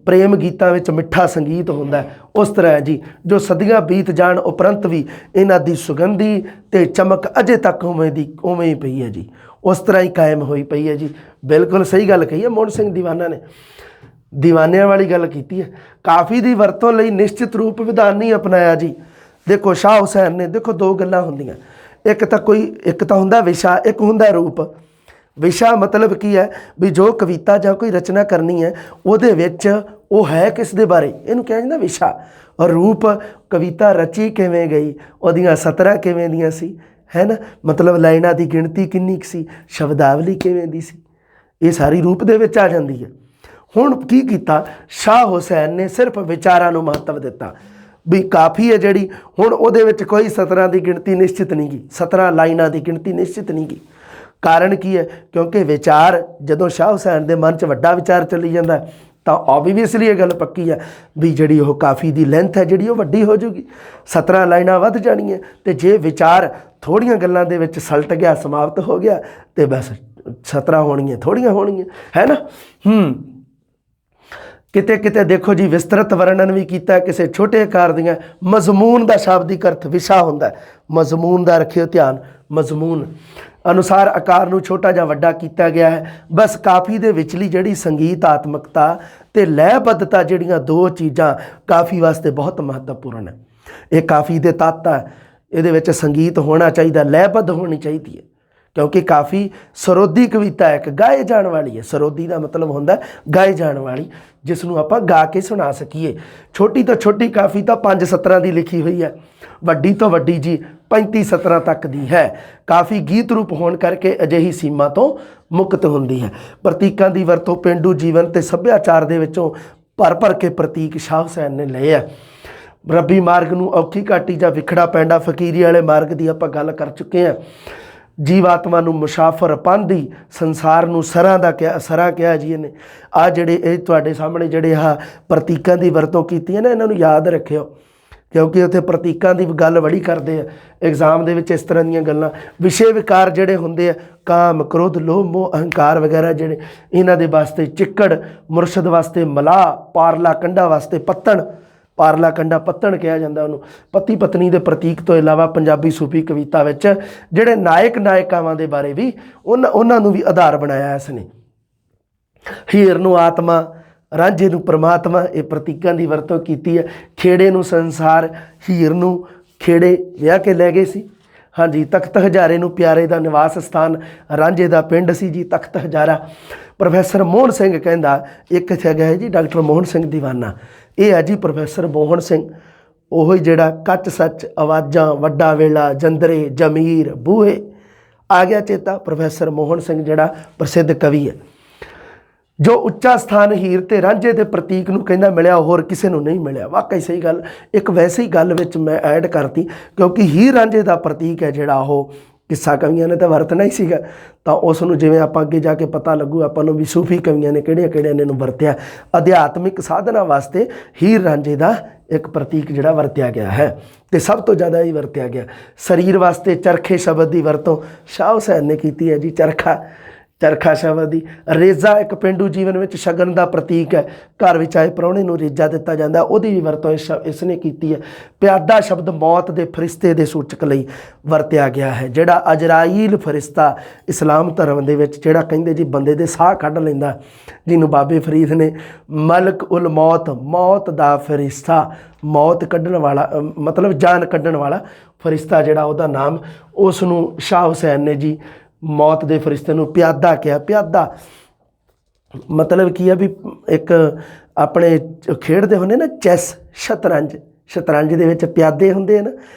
ਪ੍ਰੇਮ ਗੀਤਾਂ ਵਿੱਚ ਮਿੱਠਾ ਸੰਗੀਤ ਹੁੰਦਾ, ਉਸ ਤਰ੍ਹਾਂ ਹੈ ਜੀ ਜੋ ਸਦੀਆਂ ਬੀਤ ਜਾਣ ਉਪਰੰਤ ਵੀ ਇਹਨਾਂ ਦੀ ਸੁਗੰਧੀ ਅਤੇ ਚਮਕ ਅਜੇ ਤੱਕ ਉਵੇਂ ਹੀ ਪਈ ਹੈ ਜੀ, ਉਸ ਤਰ੍ਹਾਂ ਹੀ ਕਾਇਮ ਹੋਈ ਪਈ ਹੈ ਜੀ। ਬਿਲਕੁਲ ਸਹੀ ਗੱਲ ਕਹੀ ਹੈ ਮੋਹਨ ਸਿੰਘ ਦੀਵਾਨਾ ਨੇ, ਦੀਵਾਨਿਆਂ ਵਾਲੀ ਗੱਲ ਕੀਤੀ ਹੈ। ਕਾਫੀ ਦੀ ਵਰਤੋਂ ਲਈ ਨਿਸ਼ਚਿਤ ਰੂਪ ਵਿਧਾਨ ਨਹੀਂ ਅਪਣਾਇਆ ਜੀ। ਦੇਖੋ ਸ਼ਾਹ ਹੁਸੈਨ ਨੇ, ਦੇਖੋ ਦੋ ਗੱਲਾਂ ਹੁੰਦੀਆਂ, ਇੱਕ ਤਾਂ ਹੁੰਦਾ ਵਿਸ਼ਾ, ਇੱਕ ਹੁੰਦਾ ਰੂਪ। ਵਿਸ਼ਾ ਮਤਲਬ ਕੀ ਹੈ ਵੀ ਜੋ ਕਵਿਤਾ ਜਾਂ ਕੋਈ ਰਚਨਾ ਕਰਨੀ ਹੈ ਉਹਦੇ ਵਿੱਚ ਉਹ ਹੈ ਕਿਸ ਦੇ ਬਾਰੇ, ਇਹਨੂੰ ਕਿਹਾ ਜਾਂਦਾ ਵਿਸ਼ਾ। ਔਰ ਰੂਪ ਕਵਿਤਾ ਰਚੀ ਕਿਵੇਂ ਗਈ, ਉਹਦੀਆਂ ਸਤਰਾਂ ਕਿਵੇਂ ਦੀਆਂ ਸੀ, ਹੈ ਨਾ, ਮਤਲਬ ਲਾਈਨਾਂ ਦੀ ਗਿਣਤੀ ਕਿੰਨੀ ਕੁ ਸੀ, ਸ਼ਬਦਾਵਲੀ ਕਿਵੇਂ ਦੀ ਸੀ, ਇਹ ਸਾਰੀ ਰੂਪ ਦੇ ਵਿੱਚ ਆ ਜਾਂਦੀ ਹੈ। ਹੁਣ ਕੀ ਕੀਤਾ ਸ਼ਾਹ ਹੁਸੈਨ ਨੇ, ਸਿਰਫ ਵਿਚਾਰਾਂ ਨੂੰ ਮਹੱਤਵ ਦਿੱਤਾ ਵੀ ਕਾਫੀ ਹੈ ਜਿਹੜੀ, ਹੁਣ ਉਹਦੇ ਵਿੱਚ ਕੋਈ ਸਤਰਾਂ ਦੀ ਗਿਣਤੀ ਨਿਸ਼ਚਿਤ ਨਹੀਂ ਗੀ, 17 ਲਾਈਨਾਂ ਦੀ ਗਿਣਤੀ ਨਿਸ਼ਚਿਤ ਨਹੀਂ ਗੀ। ਕਾਰਨ ਕੀ ਹੈ, ਕਿਉਂਕਿ ਵਿਚਾਰ ਜਦੋਂ ਸ਼ਾਹ ਹੁਸੈਨ ਦੇ ਮਨ 'ਚ ਵੱਡਾ ਵਿਚਾਰ ਚੱਲੀ ਜਾਂਦਾ ਤਾਂ ਓਬਵੀਅਸਲੀ ਇਹ ਗੱਲ ਪੱਕੀ ਹੈ ਵੀ ਜਿਹੜੀ ਉਹ ਕਾਫੀ ਦੀ ਲੈਂਥ ਹੈ ਜਿਹੜੀ ਉਹ ਵੱਡੀ ਹੋ ਜੂਗੀ, 17 ਲਾਈਨਾਂ ਵੱਧ ਜਾਣੀਆਂ। ਅਤੇ ਜੇ ਵਿਚਾਰ ਥੋੜ੍ਹੀਆਂ ਗੱਲਾਂ ਦੇ ਵਿੱਚ ਸਲਟ ਗਿਆ, ਸਮਾਪਤ ਹੋ ਗਿਆ, ਅਤੇ ਬਸ 17 ਹੋਣਗੀਆਂ, ਥੋੜ੍ਹੀਆਂ ਹੋਣਗੀਆਂ, ਹੈ ਨਾ। ਕਿਤੇ ਕਿਤੇ ਦੇਖੋ ਜੀ ਵਿਸਤ੍ਰਿਤ ਵਰਣਨ ਵੀ ਕੀਤਾ ਕਿਸੇ ਛੋਟੇ ਆਕਾਰ ਦੀਆਂ। ਮਜ਼ਮੂਨ ਦਾ ਸ਼ਾਬਦਿਕ ਅਰਥ ਵਿਸ਼ਾ ਹੁੰਦਾ, ਮਜ਼ਮੂਨ ਦਾ ਰੱਖਿਓ ਧਿਆਨ, ਮਜ਼ਮੂਨ ਅਨੁਸਾਰ ਆਕਾਰ ਨੂੰ ਛੋਟਾ ਜਾਂ ਵੱਡਾ ਕੀਤਾ ਗਿਆ ਹੈ। ਬਸ ਕਾਫੀ ਦੇ ਵਿਚਲੀ ਜਿਹੜੀ ਸੰਗੀਤਾਤਮਕਤਾ ਅਤੇ ਲੈਅਬੱਧਤਾ, ਜਿਹੜੀਆਂ ਦੋ ਚੀਜ਼ਾਂ ਕਾਫੀ ਵਾਸਤੇ ਬਹੁਤ ਮਹੱਤਵਪੂਰਨ ਹੈ। ਇਹ ਕਾਫੀ ਦੇ ਤੱਤ ਹੈ, ਇਹਦੇ ਵਿੱਚ ਸੰਗੀਤ ਹੋਣਾ ਚਾਹੀਦਾ, ਲੈਅਬੱਧ ਹੋਣੀ ਚਾਹੀਦੀ ਹੈ, ਕਿਉਂਕਿ ਕਾਫੀ ਸਰੋਦੀ ਕਵਿਤਾ ਹੈ, ਇੱਕ ਗਾਏ ਜਾਣ ਵਾਲੀ ਹੈ। ਸਰੋਦੀ ਦਾ ਮਤਲਬ ਹੁੰਦਾ ਗਾਏ ਜਾਣ ਵਾਲੀ, ਜਿਸ ਨੂੰ ਆਪਾਂ ਗਾ ਕੇ ਸੁਣਾ ਸਕੀਏ। ਛੋਟੀ ਤੋਂ ਛੋਟੀ ਕਾਫੀ ਤਾਂ 5 ਸਤਰਾਂ ਦੀ ਲਿਖੀ ਹੋਈ ਹੈ, ਵੱਡੀ ਤੋਂ ਵੱਡੀ ਜੀ 35 ਸਤਰਾਂ ਤੱਕ ਦੀ ਹੈ। ਕਾਫੀ ਗੀਤ ਰੂਪ ਹੋਣ ਕਰਕੇ ਅਜਿਹੀ ਸੀਮਾ ਤੋਂ ਮੁਕਤ ਹੁੰਦੀ ਹੈ। ਪ੍ਰਤੀਕਾਂ ਦੀ ਵਰਤੋਂ ਪੇਂਡੂ ਜੀਵਨ ਅਤੇ ਸੱਭਿਆਚਾਰ ਦੇ ਵਿੱਚੋਂ ਭਰ ਕੇ ਪ੍ਰਤੀਕ ਸ਼ਾਹ ਹੁਸੈਨ ਨੇ ਲਏ ਆ। ਰੱਬੀ ਮਾਰਗ ਨੂੰ ਔਖੀ ਘਾਟੀ ਜਾਂ ਵਿਖੜਾ ਪੈਂਡਾ, ਫਕੀਰੀ ਵਾਲੇ ਮਾਰਗ ਦੀ ਆਪਾਂ ਗੱਲ ਕਰ ਚੁੱਕੇ ਹਾਂ। ਜੀਵਾਤਮਾ ਨੂੰ ਮੁਸਾਫਰ, ਪਾਂਧੀ, ਸੰਸਾਰ ਨੂੰ ਸਰਾਂ ਕਿਹਾ ਜੀ ਇਹਨੇ। ਆਹ ਜਿਹੜੇ ਇਹ ਤੁਹਾਡੇ ਸਾਹਮਣੇ ਜਿਹੜੇ ਪ੍ਰਤੀਕਾਂ ਦੀ ਵਰਤੋਂ ਕੀਤੀ ਹੈ ਨਾ, ਇਹਨਾਂ ਨੂੰ ਯਾਦ ਰੱਖਿਓ, ਕਿਉਂਕਿ ਉੱਥੇ ਪ੍ਰਤੀਕਾਂ ਦੀ ਗੱਲ ਬੜੀ ਕਰਦੇ ਆ ਐਗਜ਼ਾਮ ਦੇ ਵਿੱਚ। ਇਸ ਤਰ੍ਹਾਂ ਦੀਆਂ ਗੱਲਾਂ, ਵਿਸ਼ੇ ਵਿਕਾਰ ਜਿਹੜੇ ਹੁੰਦੇ ਆ, ਕਾਮ, ਕ੍ਰੋਧ, ਲੋਭ, ਮੋਹ, ਅਹੰਕਾਰ ਵਗੈਰਾ, ਜਿਹੜੇ ਇਹਨਾਂ ਦੇ ਵਾਸਤੇ ਚਿੱਕੜ, ਮੁਰਸ਼ਦ ਵਾਸਤੇ ਮਲਾਹ, ਪਾਰਲਾ ਕੰਡਾ ਵਾਸਤੇ ਪੱਤਣ, ਪਾਰਲਾ ਕੰਡਾ ਪੱਤਣ ਕਿਹਾ ਜਾਂਦਾ ਉਹਨੂੰ। ਪਤੀ ਪਤਨੀ ਦੇ ਪ੍ਰਤੀਕ ਤੋਂ ਇਲਾਵਾ ਪੰਜਾਬੀ ਸੂਫੀ ਕਵਿਤਾ ਵਿੱਚ ਜਿਹੜੇ ਨਾਇਕ ਨਾਇਕਾਵਾਂ ਦੇ ਬਾਰੇ ਵੀ ਉਹਨਾਂ ਨੂੰ ਵੀ ਆਧਾਰ ਬਣਾਇਆ ਇਸ ਨੇ। ਹੀਰ ਨੂੰ ਆਤਮਾ, ਰਾਂਝੇ ਨੂੰ ਪਰਮਾਤਮਾ, ਇਹ ਪ੍ਰਤੀਕਾਂ ਦੀ ਵਰਤੋਂ ਕੀਤੀ ਹੈ। ਖੇੜੇ ਨੂੰ ਸੰਸਾਰ, ਹੀਰ ਨੂੰ ਖੇੜੇ ਵਿਆਹ ਕੇ ਲੈ ਗਏ ਸੀ। ਹਾਂਜੀ, ਤਖਤ ਹਜ਼ਾਰੇ ਨੂੰ ਪਿਆਰੇ ਦਾ ਨਿਵਾਸ ਸਥਾਨ, ਰਾਂਝੇ ਦਾ ਪਿੰਡ ਸੀ ਜੀ ਤਖਤ ਹਜ਼ਾਰਾ। ਪ੍ਰੋਫੈਸਰ ਮੋਹਨ ਸਿੰਘ ਕਹਿੰਦਾ, ਇੱਕ ਹੈਗਾ ਹੈ ਜੀ ਡਾਕਟਰ ਮੋਹਨ ਸਿੰਘ ਦੀਵਾਨਾ, ਇਹ ਹੈ ਜੀ ਪ੍ਰੋਫੈਸਰ ਮੋਹਨ ਸਿੰਘ, ਉਹ ਜਿਹੜਾ ਕੱਚ ਸੱਚ, ਆਵਾਜ਼ਾਂ, ਵੱਡਾ ਵੇਲਾ, ਜੰਦਰੇ, ਜਮੀਰ, ਬੂਹੇ, ਆ ਗਿਆ ਚੇਤਾ। ਪ੍ਰੋਫੈਸਰ ਮੋਹਨ ਸਿੰਘ ਜਿਹੜਾ ਪ੍ਰਸਿੱਧ ਕਵੀ ਹੈ, ਜੋ ਉੱਚਾ ਸਥਾਨ ਹੀਰ ਤੇ ਰਾਂਝੇ ਦੇ ਪ੍ਰਤੀਕ ਨੂੰ ਕਹਿੰਦਾ ਮਿਲਿਆ, ਹੋਰ ਕਿਸੇ ਨੂੰ ਨਹੀਂ ਮਿਲਿਆ। ਵਾਕਈ ਸਹੀ ਗੱਲ, ਇੱਕ ਵੈਸੇ ਹੀ ਗੱਲ ਵਿੱਚ ਮੈਂ ਐਡ ਕਰਤੀ, ਕਿਉਂਕਿ ਹੀਰ ਰਾਂਝੇ ਦਾ ਪ੍ਰਤੀਕ ਹੈ ਜਿਹੜਾ ਉਹ ਕਿੱਸਾ ਕਵੀਆਂ ਨੇ ਤਾਂ ਵਰਤਣਾ ਹੀ ਸੀਗਾ, ਤਾਂ ਉਸ ਨੂੰ ਜਿਵੇਂ ਆਪਾਂ ਅੱਗੇ ਜਾ ਕੇ ਪਤਾ ਲੱਗੂ ਆਪਾਂ ਨੂੰ ਵੀ ਸੂਫੀ ਕਵੀਆਂ ਨੇ ਕਿਹੜੀਆਂ ਨੇ ਨੂੰ ਵਰਤਿਆ। ਅਧਿਆਤਮਿਕ ਸਾਧਨਾ ਵਾਸਤੇ ਹੀਰ ਰਾਂਝੇ ਦਾ ਇੱਕ ਪ੍ਰਤੀਕ ਜਿਹੜਾ ਵਰਤਿਆ ਗਿਆ ਹੈ, ਅਤੇ ਸਭ ਤੋਂ ਜ਼ਿਆਦਾ ਹੀ ਵਰਤਿਆ ਗਿਆ। ਸਰੀਰ ਵਾਸਤੇ ਚਰਖੇ ਸ਼ਬਦ ਦੀ ਵਰਤੋਂ ਸ਼ਾਹ ਹੁਸੈਨ ਨੇ ਕੀਤੀ ਹੈ ਜੀ। ਚਰਖਾ ਸ਼ਬਦ ਦੀ। ਰੇਜ਼ਾ ਇੱਕ ਪੇਂਡੂ ਜੀਵਨ ਵਿੱਚ ਸ਼ਗਨ ਦਾ ਪ੍ਰਤੀਕ ਹੈ, ਘਰ ਵਿੱਚ ਆਏ ਪ੍ਰਾਹੁਣੇ ਨੂੰ ਰੇਜ਼ਾ ਦਿੱਤਾ ਜਾਂਦਾ, ਉਹਦੀ ਵੀ ਵਰਤੋਂ ਇਸ ਨੇ ਕੀਤੀ ਹੈ। ਪਿਆਦਾ ਸ਼ਬਦ ਮੌਤ ਦੇ ਫਰਿਸ਼ਤੇ ਦੇ ਸੂਚਕ ਲਈ ਵਰਤਿਆ ਗਿਆ ਹੈ। ਜਿਹੜਾ ਅਜਰਾਈਲ ਫਰਿਸ਼ਤਾ ਇਸਲਾਮ ਧਰਮ ਦੇ ਵਿੱਚ ਜਿਹੜਾ ਕਹਿੰਦੇ ਜੀ ਬੰਦੇ ਦੇ ਸਾਹ ਕੱਢ ਲੈਂਦਾ, ਜਿਹਨੂੰ ਬਾਬੇ ਫਰੀਦ ਨੇ ਮਲਕ ਉਲ ਮੌਤ, ਮੌਤ ਦਾ ਫਰਿਸ਼ਤਾ, ਮੌਤ ਕੱਢਣ ਵਾਲਾ ਮਤਲਬ ਜਾਨ ਕੱਢਣ ਵਾਲਾ ਫਰਿਸ਼ਤਾ ਜਿਹੜਾ ਉਹਦਾ ਨਾਮ, ਉਸ ਨੂੰ ਸ਼ਾਹ ਹੁਸੈਨ ਨੇ ਜੀ ਮੌਤ ਦੇ ਫਰਿਸ਼ਤੇ ਨੂੰ ਪਿਆਦਾ ਕਿਹਾ। ਪਿਆਦਾ ਮਤਲਬ ਕੀ ਆ ਵੀ ਇੱਕ ਆਪਣੇ ਖੇਡਦੇ ਹੁੰਦੇ ਨਾ ਚੈਸ, ਸ਼ਤਰੰਜ ਦੇ ਵਿੱਚ ਪਿਆਦੇ ਹੁੰਦੇ ਆ ਨਾ,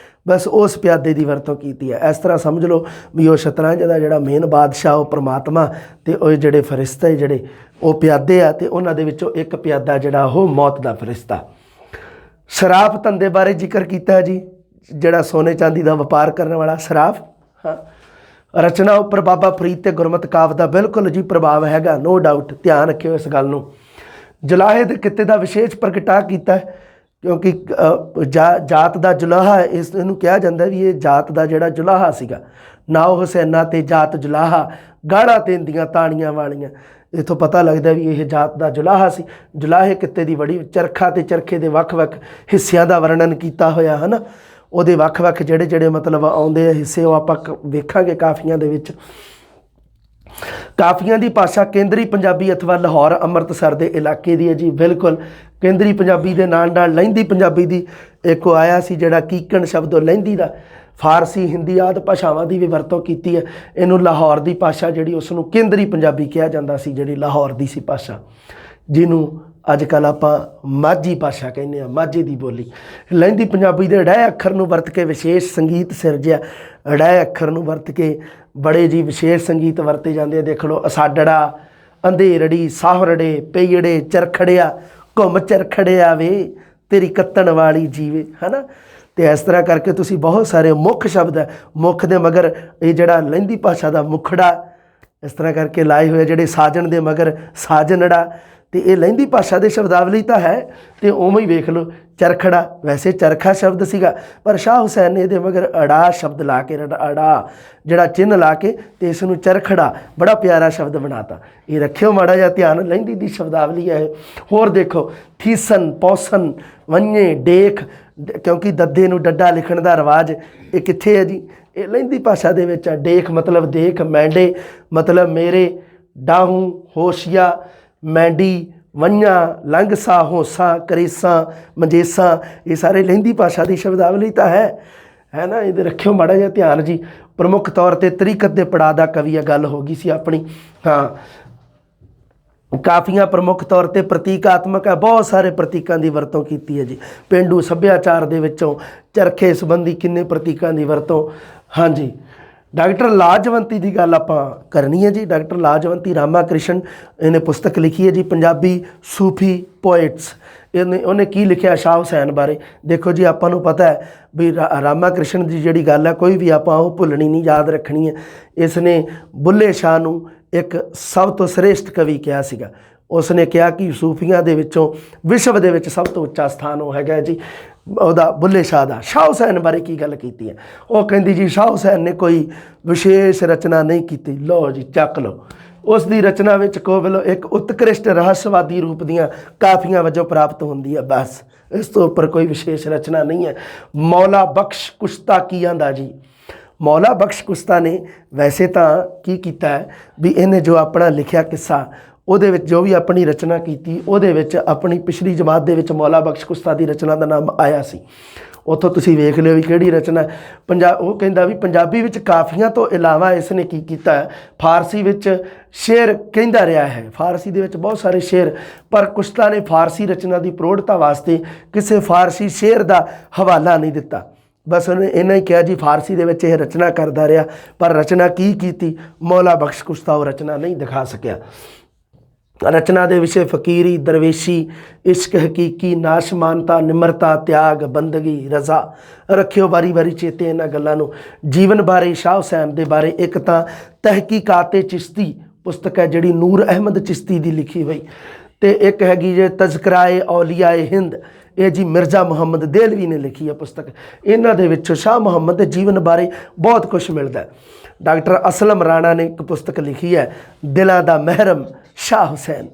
बस उस प्यादे की वरतों की है। इस तरह समझ लो भी वो शतरंज का जोड़ा मेन बादशाह वो परमात्मा तो वो जोड़े फरिश्ते जोड़े वो प्यादे आ तो उन्होंने एक प्यादा जोड़ा वो मौत का फरिश्ता। शराब धंधे बारे जिक्र किया जी, जोड़ा सोने चांदी का व्यापार करने वाला शराब। हाँ, रचना उपर बाबा फरीद ते गुरमत काव्य का बिल्कुल जी प्रभाव हैगा, नो डाउट, ध्यान रखियो इस गल नूं। जुलाहे दे किते का विशेष प्रगटा किया, क्योंकि जात का जुलाहा इसनूं कहा जाता भी ये जात का जोड़ा जुलाहा सीगा। नाओ हुसैना ते जात जुलाहा, गाड़ा तेंदियां ताड़ियां वालियां। इतों पता लगता भी यह जात का जुलाहा सी। जुलाहे किते की बड़ी चरखा ते चरखे के वक्-वक् हिस्सियां का वर्णन किया होया है ना, ਉਹਦੇ ਵੱਖ-ਵੱਖ ਜਿਹੜੇ मतलब आउंदे हिस्से ਉਹ ਆਪਾਂ ਵੇਖਾਂਗੇ ਕਾਫੀਆਂ ਦੇ ਵਿੱਚ। ਕਾਫੀਆਂ ਦੀ ਭਾਸ਼ਾ ਕੇਂਦਰੀ ਪੰਜਾਬੀ ਅਥਵਾ ਲਾਹੌਰ ਅੰਮ੍ਰਿਤਸਰ ਦੇ ਇਲਾਕੇ ਦੀ ਹੈ ਜੀ। ਬਿਲਕੁਲ ਕੇਂਦਰੀ ਪੰਜਾਬੀ ਦੇ ਨਾਲ ਲਹਿੰਦੀ ਪੰਜਾਬੀ ਦੀ ਇੱਕ ਆਇਆ ਸੀ ਜਿਹੜਾ ਕੀਕਣ ਸ਼ਬਦ ਲਹਿੰਦੀ ਦਾ ਫਾਰਸੀ ਹਿੰਦੀ ਆਦਿ ਭਾਸ਼ਾਵਾਂ ਦੀ ਵੀ ਵਰਤੋਂ ਕੀਤੀ ਹੈ। ਇਹਨੂੰ ਲਾਹੌਰ ਦੀ ਭਾਸ਼ਾ ਜਿਹੜੀ ਉਸ ਨੂੰ ਕੇਂਦਰੀ ਪੰਜਾਬੀ ਕਿਹਾ ਜਾਂਦਾ ਸੀ, ਜਿਹੜੀ ਲਾਹੌਰ ਦੀ ਸੀ ਭਾਸ਼ਾ, ਜਿਹਨੂੰ अजकल आप माझी भाषा कहने, माझे की बोली। लहिंदी पंजाबी के ड़ै अखर नूं वरत के विशेष संगीत सिरजिया। ड़ै अखर नूं वरत के बड़े जी विशेष संगीत वरते जाते। देख लो असाडड़ा, अंधेरड़ी, साहरड़े, पेयड़े, चरखड़िया, घुम चरखड़िया वे तेरी कत्तन वाली जीवे, है ना। तो इस तरह करके तुसी बहुत सारे मुख शब्द है, मुख दे मगर ये जड़ा लहिंदी भाषा का मुखड़ा इस तरह करके लाए हुए, जड़े साजन दे मगर साजनड़ा। तो ये लहिंदी भाषा के शब्दावली तो है, तो उवें ही वेख लो। चरखड़ा वैसे चरखा शब्द सीगा, पर शाह हुसैन ने ये मगर अड़ा शब्द ला के, अड़ा जड़ा चिन्ह ला के तो इसनूं चरखड़ा बड़ा प्यारा शब्द बनाता। ये रखियो माड़ा जिहा ध्यान, लहिंदी की शब्दावली है। होर देखो थीसन, पौसन, वन्ये, डेख, क्योंकि दद्दे नूं डड्डा लिखण दा रिवाज ये कित्थे है जी, ये लहिंदी भाषा दे विच है। डेख मतलब देख, मैंडे मतलब मेरे, डाहूं होशिया, मैंडी, वन्या, लंघसा, होसा, करेसा, मंजेसा, ये सारे लहिंदी भाषा की शब्दावली तो है ना। ये रखियो माड़ा जिहा ध्यान जी। प्रमुख तौर पर तरीकत के पड़ाव का कवि गल हो गई सी अपनी। हाँ, काफियां प्रमुख तौर पर प्रतीकात्मक है, बहुत सारे प्रतीकों की वरतों की है जी। पेंडू सभ्याचार दे विचों चरखे संबंधी किन्ने प्रतीकों की वरतों। हाँ जी, डॉक्टर लाजवंती की गल आप करनी है जी। डॉक्टर लाजवंती रामा कृष्ण इन्हें पुस्तक लिखी है जी, पंजाबी सूफी पोइट्स। उन्हें की लिखा शाह हुसैन बारे। देखो जी आपको पता है भी रामा कृष्ण की जी गल है कोई भी आप भुलनी नहीं, याद रखनी है। इसने बुल्ले शाह नूं एक सब तो श्रेष्ठ कवि कहा सीगा। उसने कहा कि सूफियां दे विचों विश्व दे विच सब तो उच्चा स्थान वो है जी ਉਹਦਾ बुल्ले शाह का। शाह हुसैन बारे की गल की है, वो कहती जी शाह हुसैन ने कोई विशेष रचना नहीं की। लो जी चक लो, उसकी रचना में कोविल एक उत्कृष्ट रहस्यवादी रूप दियाँ काफियां वजों प्राप्त होंदी है, बस इस तो उपर कोई विशेष रचना नहीं है। मौला बख्श कुश्ता की आंदा जी। मौला बख्श कुश्ता ने वैसे तो की किया है भी इन्हें जो अपना लिखा किस्सा ਉਹਦੇ ਵਿੱਚ जो भी अपनी रचना की ਉਹਦੇ ਵਿੱਚ अपनी पिछली जमात ਦੇ ਵਿੱਚ मौला बख्श कुश्ता की रचना का नाम आया सी। ਉੱਥੋਂ ਤੁਸੀਂ ਵੇਖ ਲਿਓ ਵੀ ਕਿਹੜੀ ਰਚਨਾ ਉਹ ਕਹਿੰਦਾ ਵੀ ਪੰਜਾਬੀ ਵਿੱਚ ਕਾਫੀਆਂ ਤੋਂ ਇਲਾਵਾ ਇਸਨੇ ਕੀ ਕੀਤਾ ਹੈ, ਫਾਰਸੀ ਵਿੱਚ ਸ਼ੇਰ ਕਹਿੰਦਾ ਰਿਹਾ ਹੈ। ਫਾਰਸੀ ਦੇ ਵਿੱਚ ਬਹੁਤ ਸਾਰੇ ਸ਼ੇਰ, ਪਰ ਕੁਸ਼ਤਾ ਨੇ ਫਾਰਸੀ ਰਚਨਾ ਦੀ ਪ੍ਰੋੜਤਾ ਵਾਸਤੇ ਕਿਸੇ ਫਾਰਸੀ ਸ਼ੇਰ ਦਾ ਹਵਾਲਾ ਨਹੀਂ ਦਿੱਤਾ। बस उन्हें इन्ना ही कहा जी फारसी दे विच यह रचना करता रहा, पर रचना की मौला बख्श कुश्ता वो रचना नहीं दिखा सकिया। रचना के विषय फकीरी, दरवेशी, इश्क हकीकी, नाशमानता, निमरता, त्याग, बंदगी, रजा। रखियो बारी बारी चेते इन्हां गल्लां नूं। जीवन बारे शाह हुसैन दे बारे एक तां तहकीकात चिश्ती पुस्तक है जिहड़ी नूर अहमद चिश्ती की लिखी हुई, तो एक हैगी जे तज़किराए औलियाए हिंद, ये जी मिर्ज़ा मुहम्मद देलवी ने लिखी है पुस्तक। इन्हां दे विच शाह मुहम्मद के जीवन बारे बहुत कुछ मिलता है। डॉक्टर असलम राणा ने एक पुस्तक लिखी है दिलां दा महरम शाह हुसैन।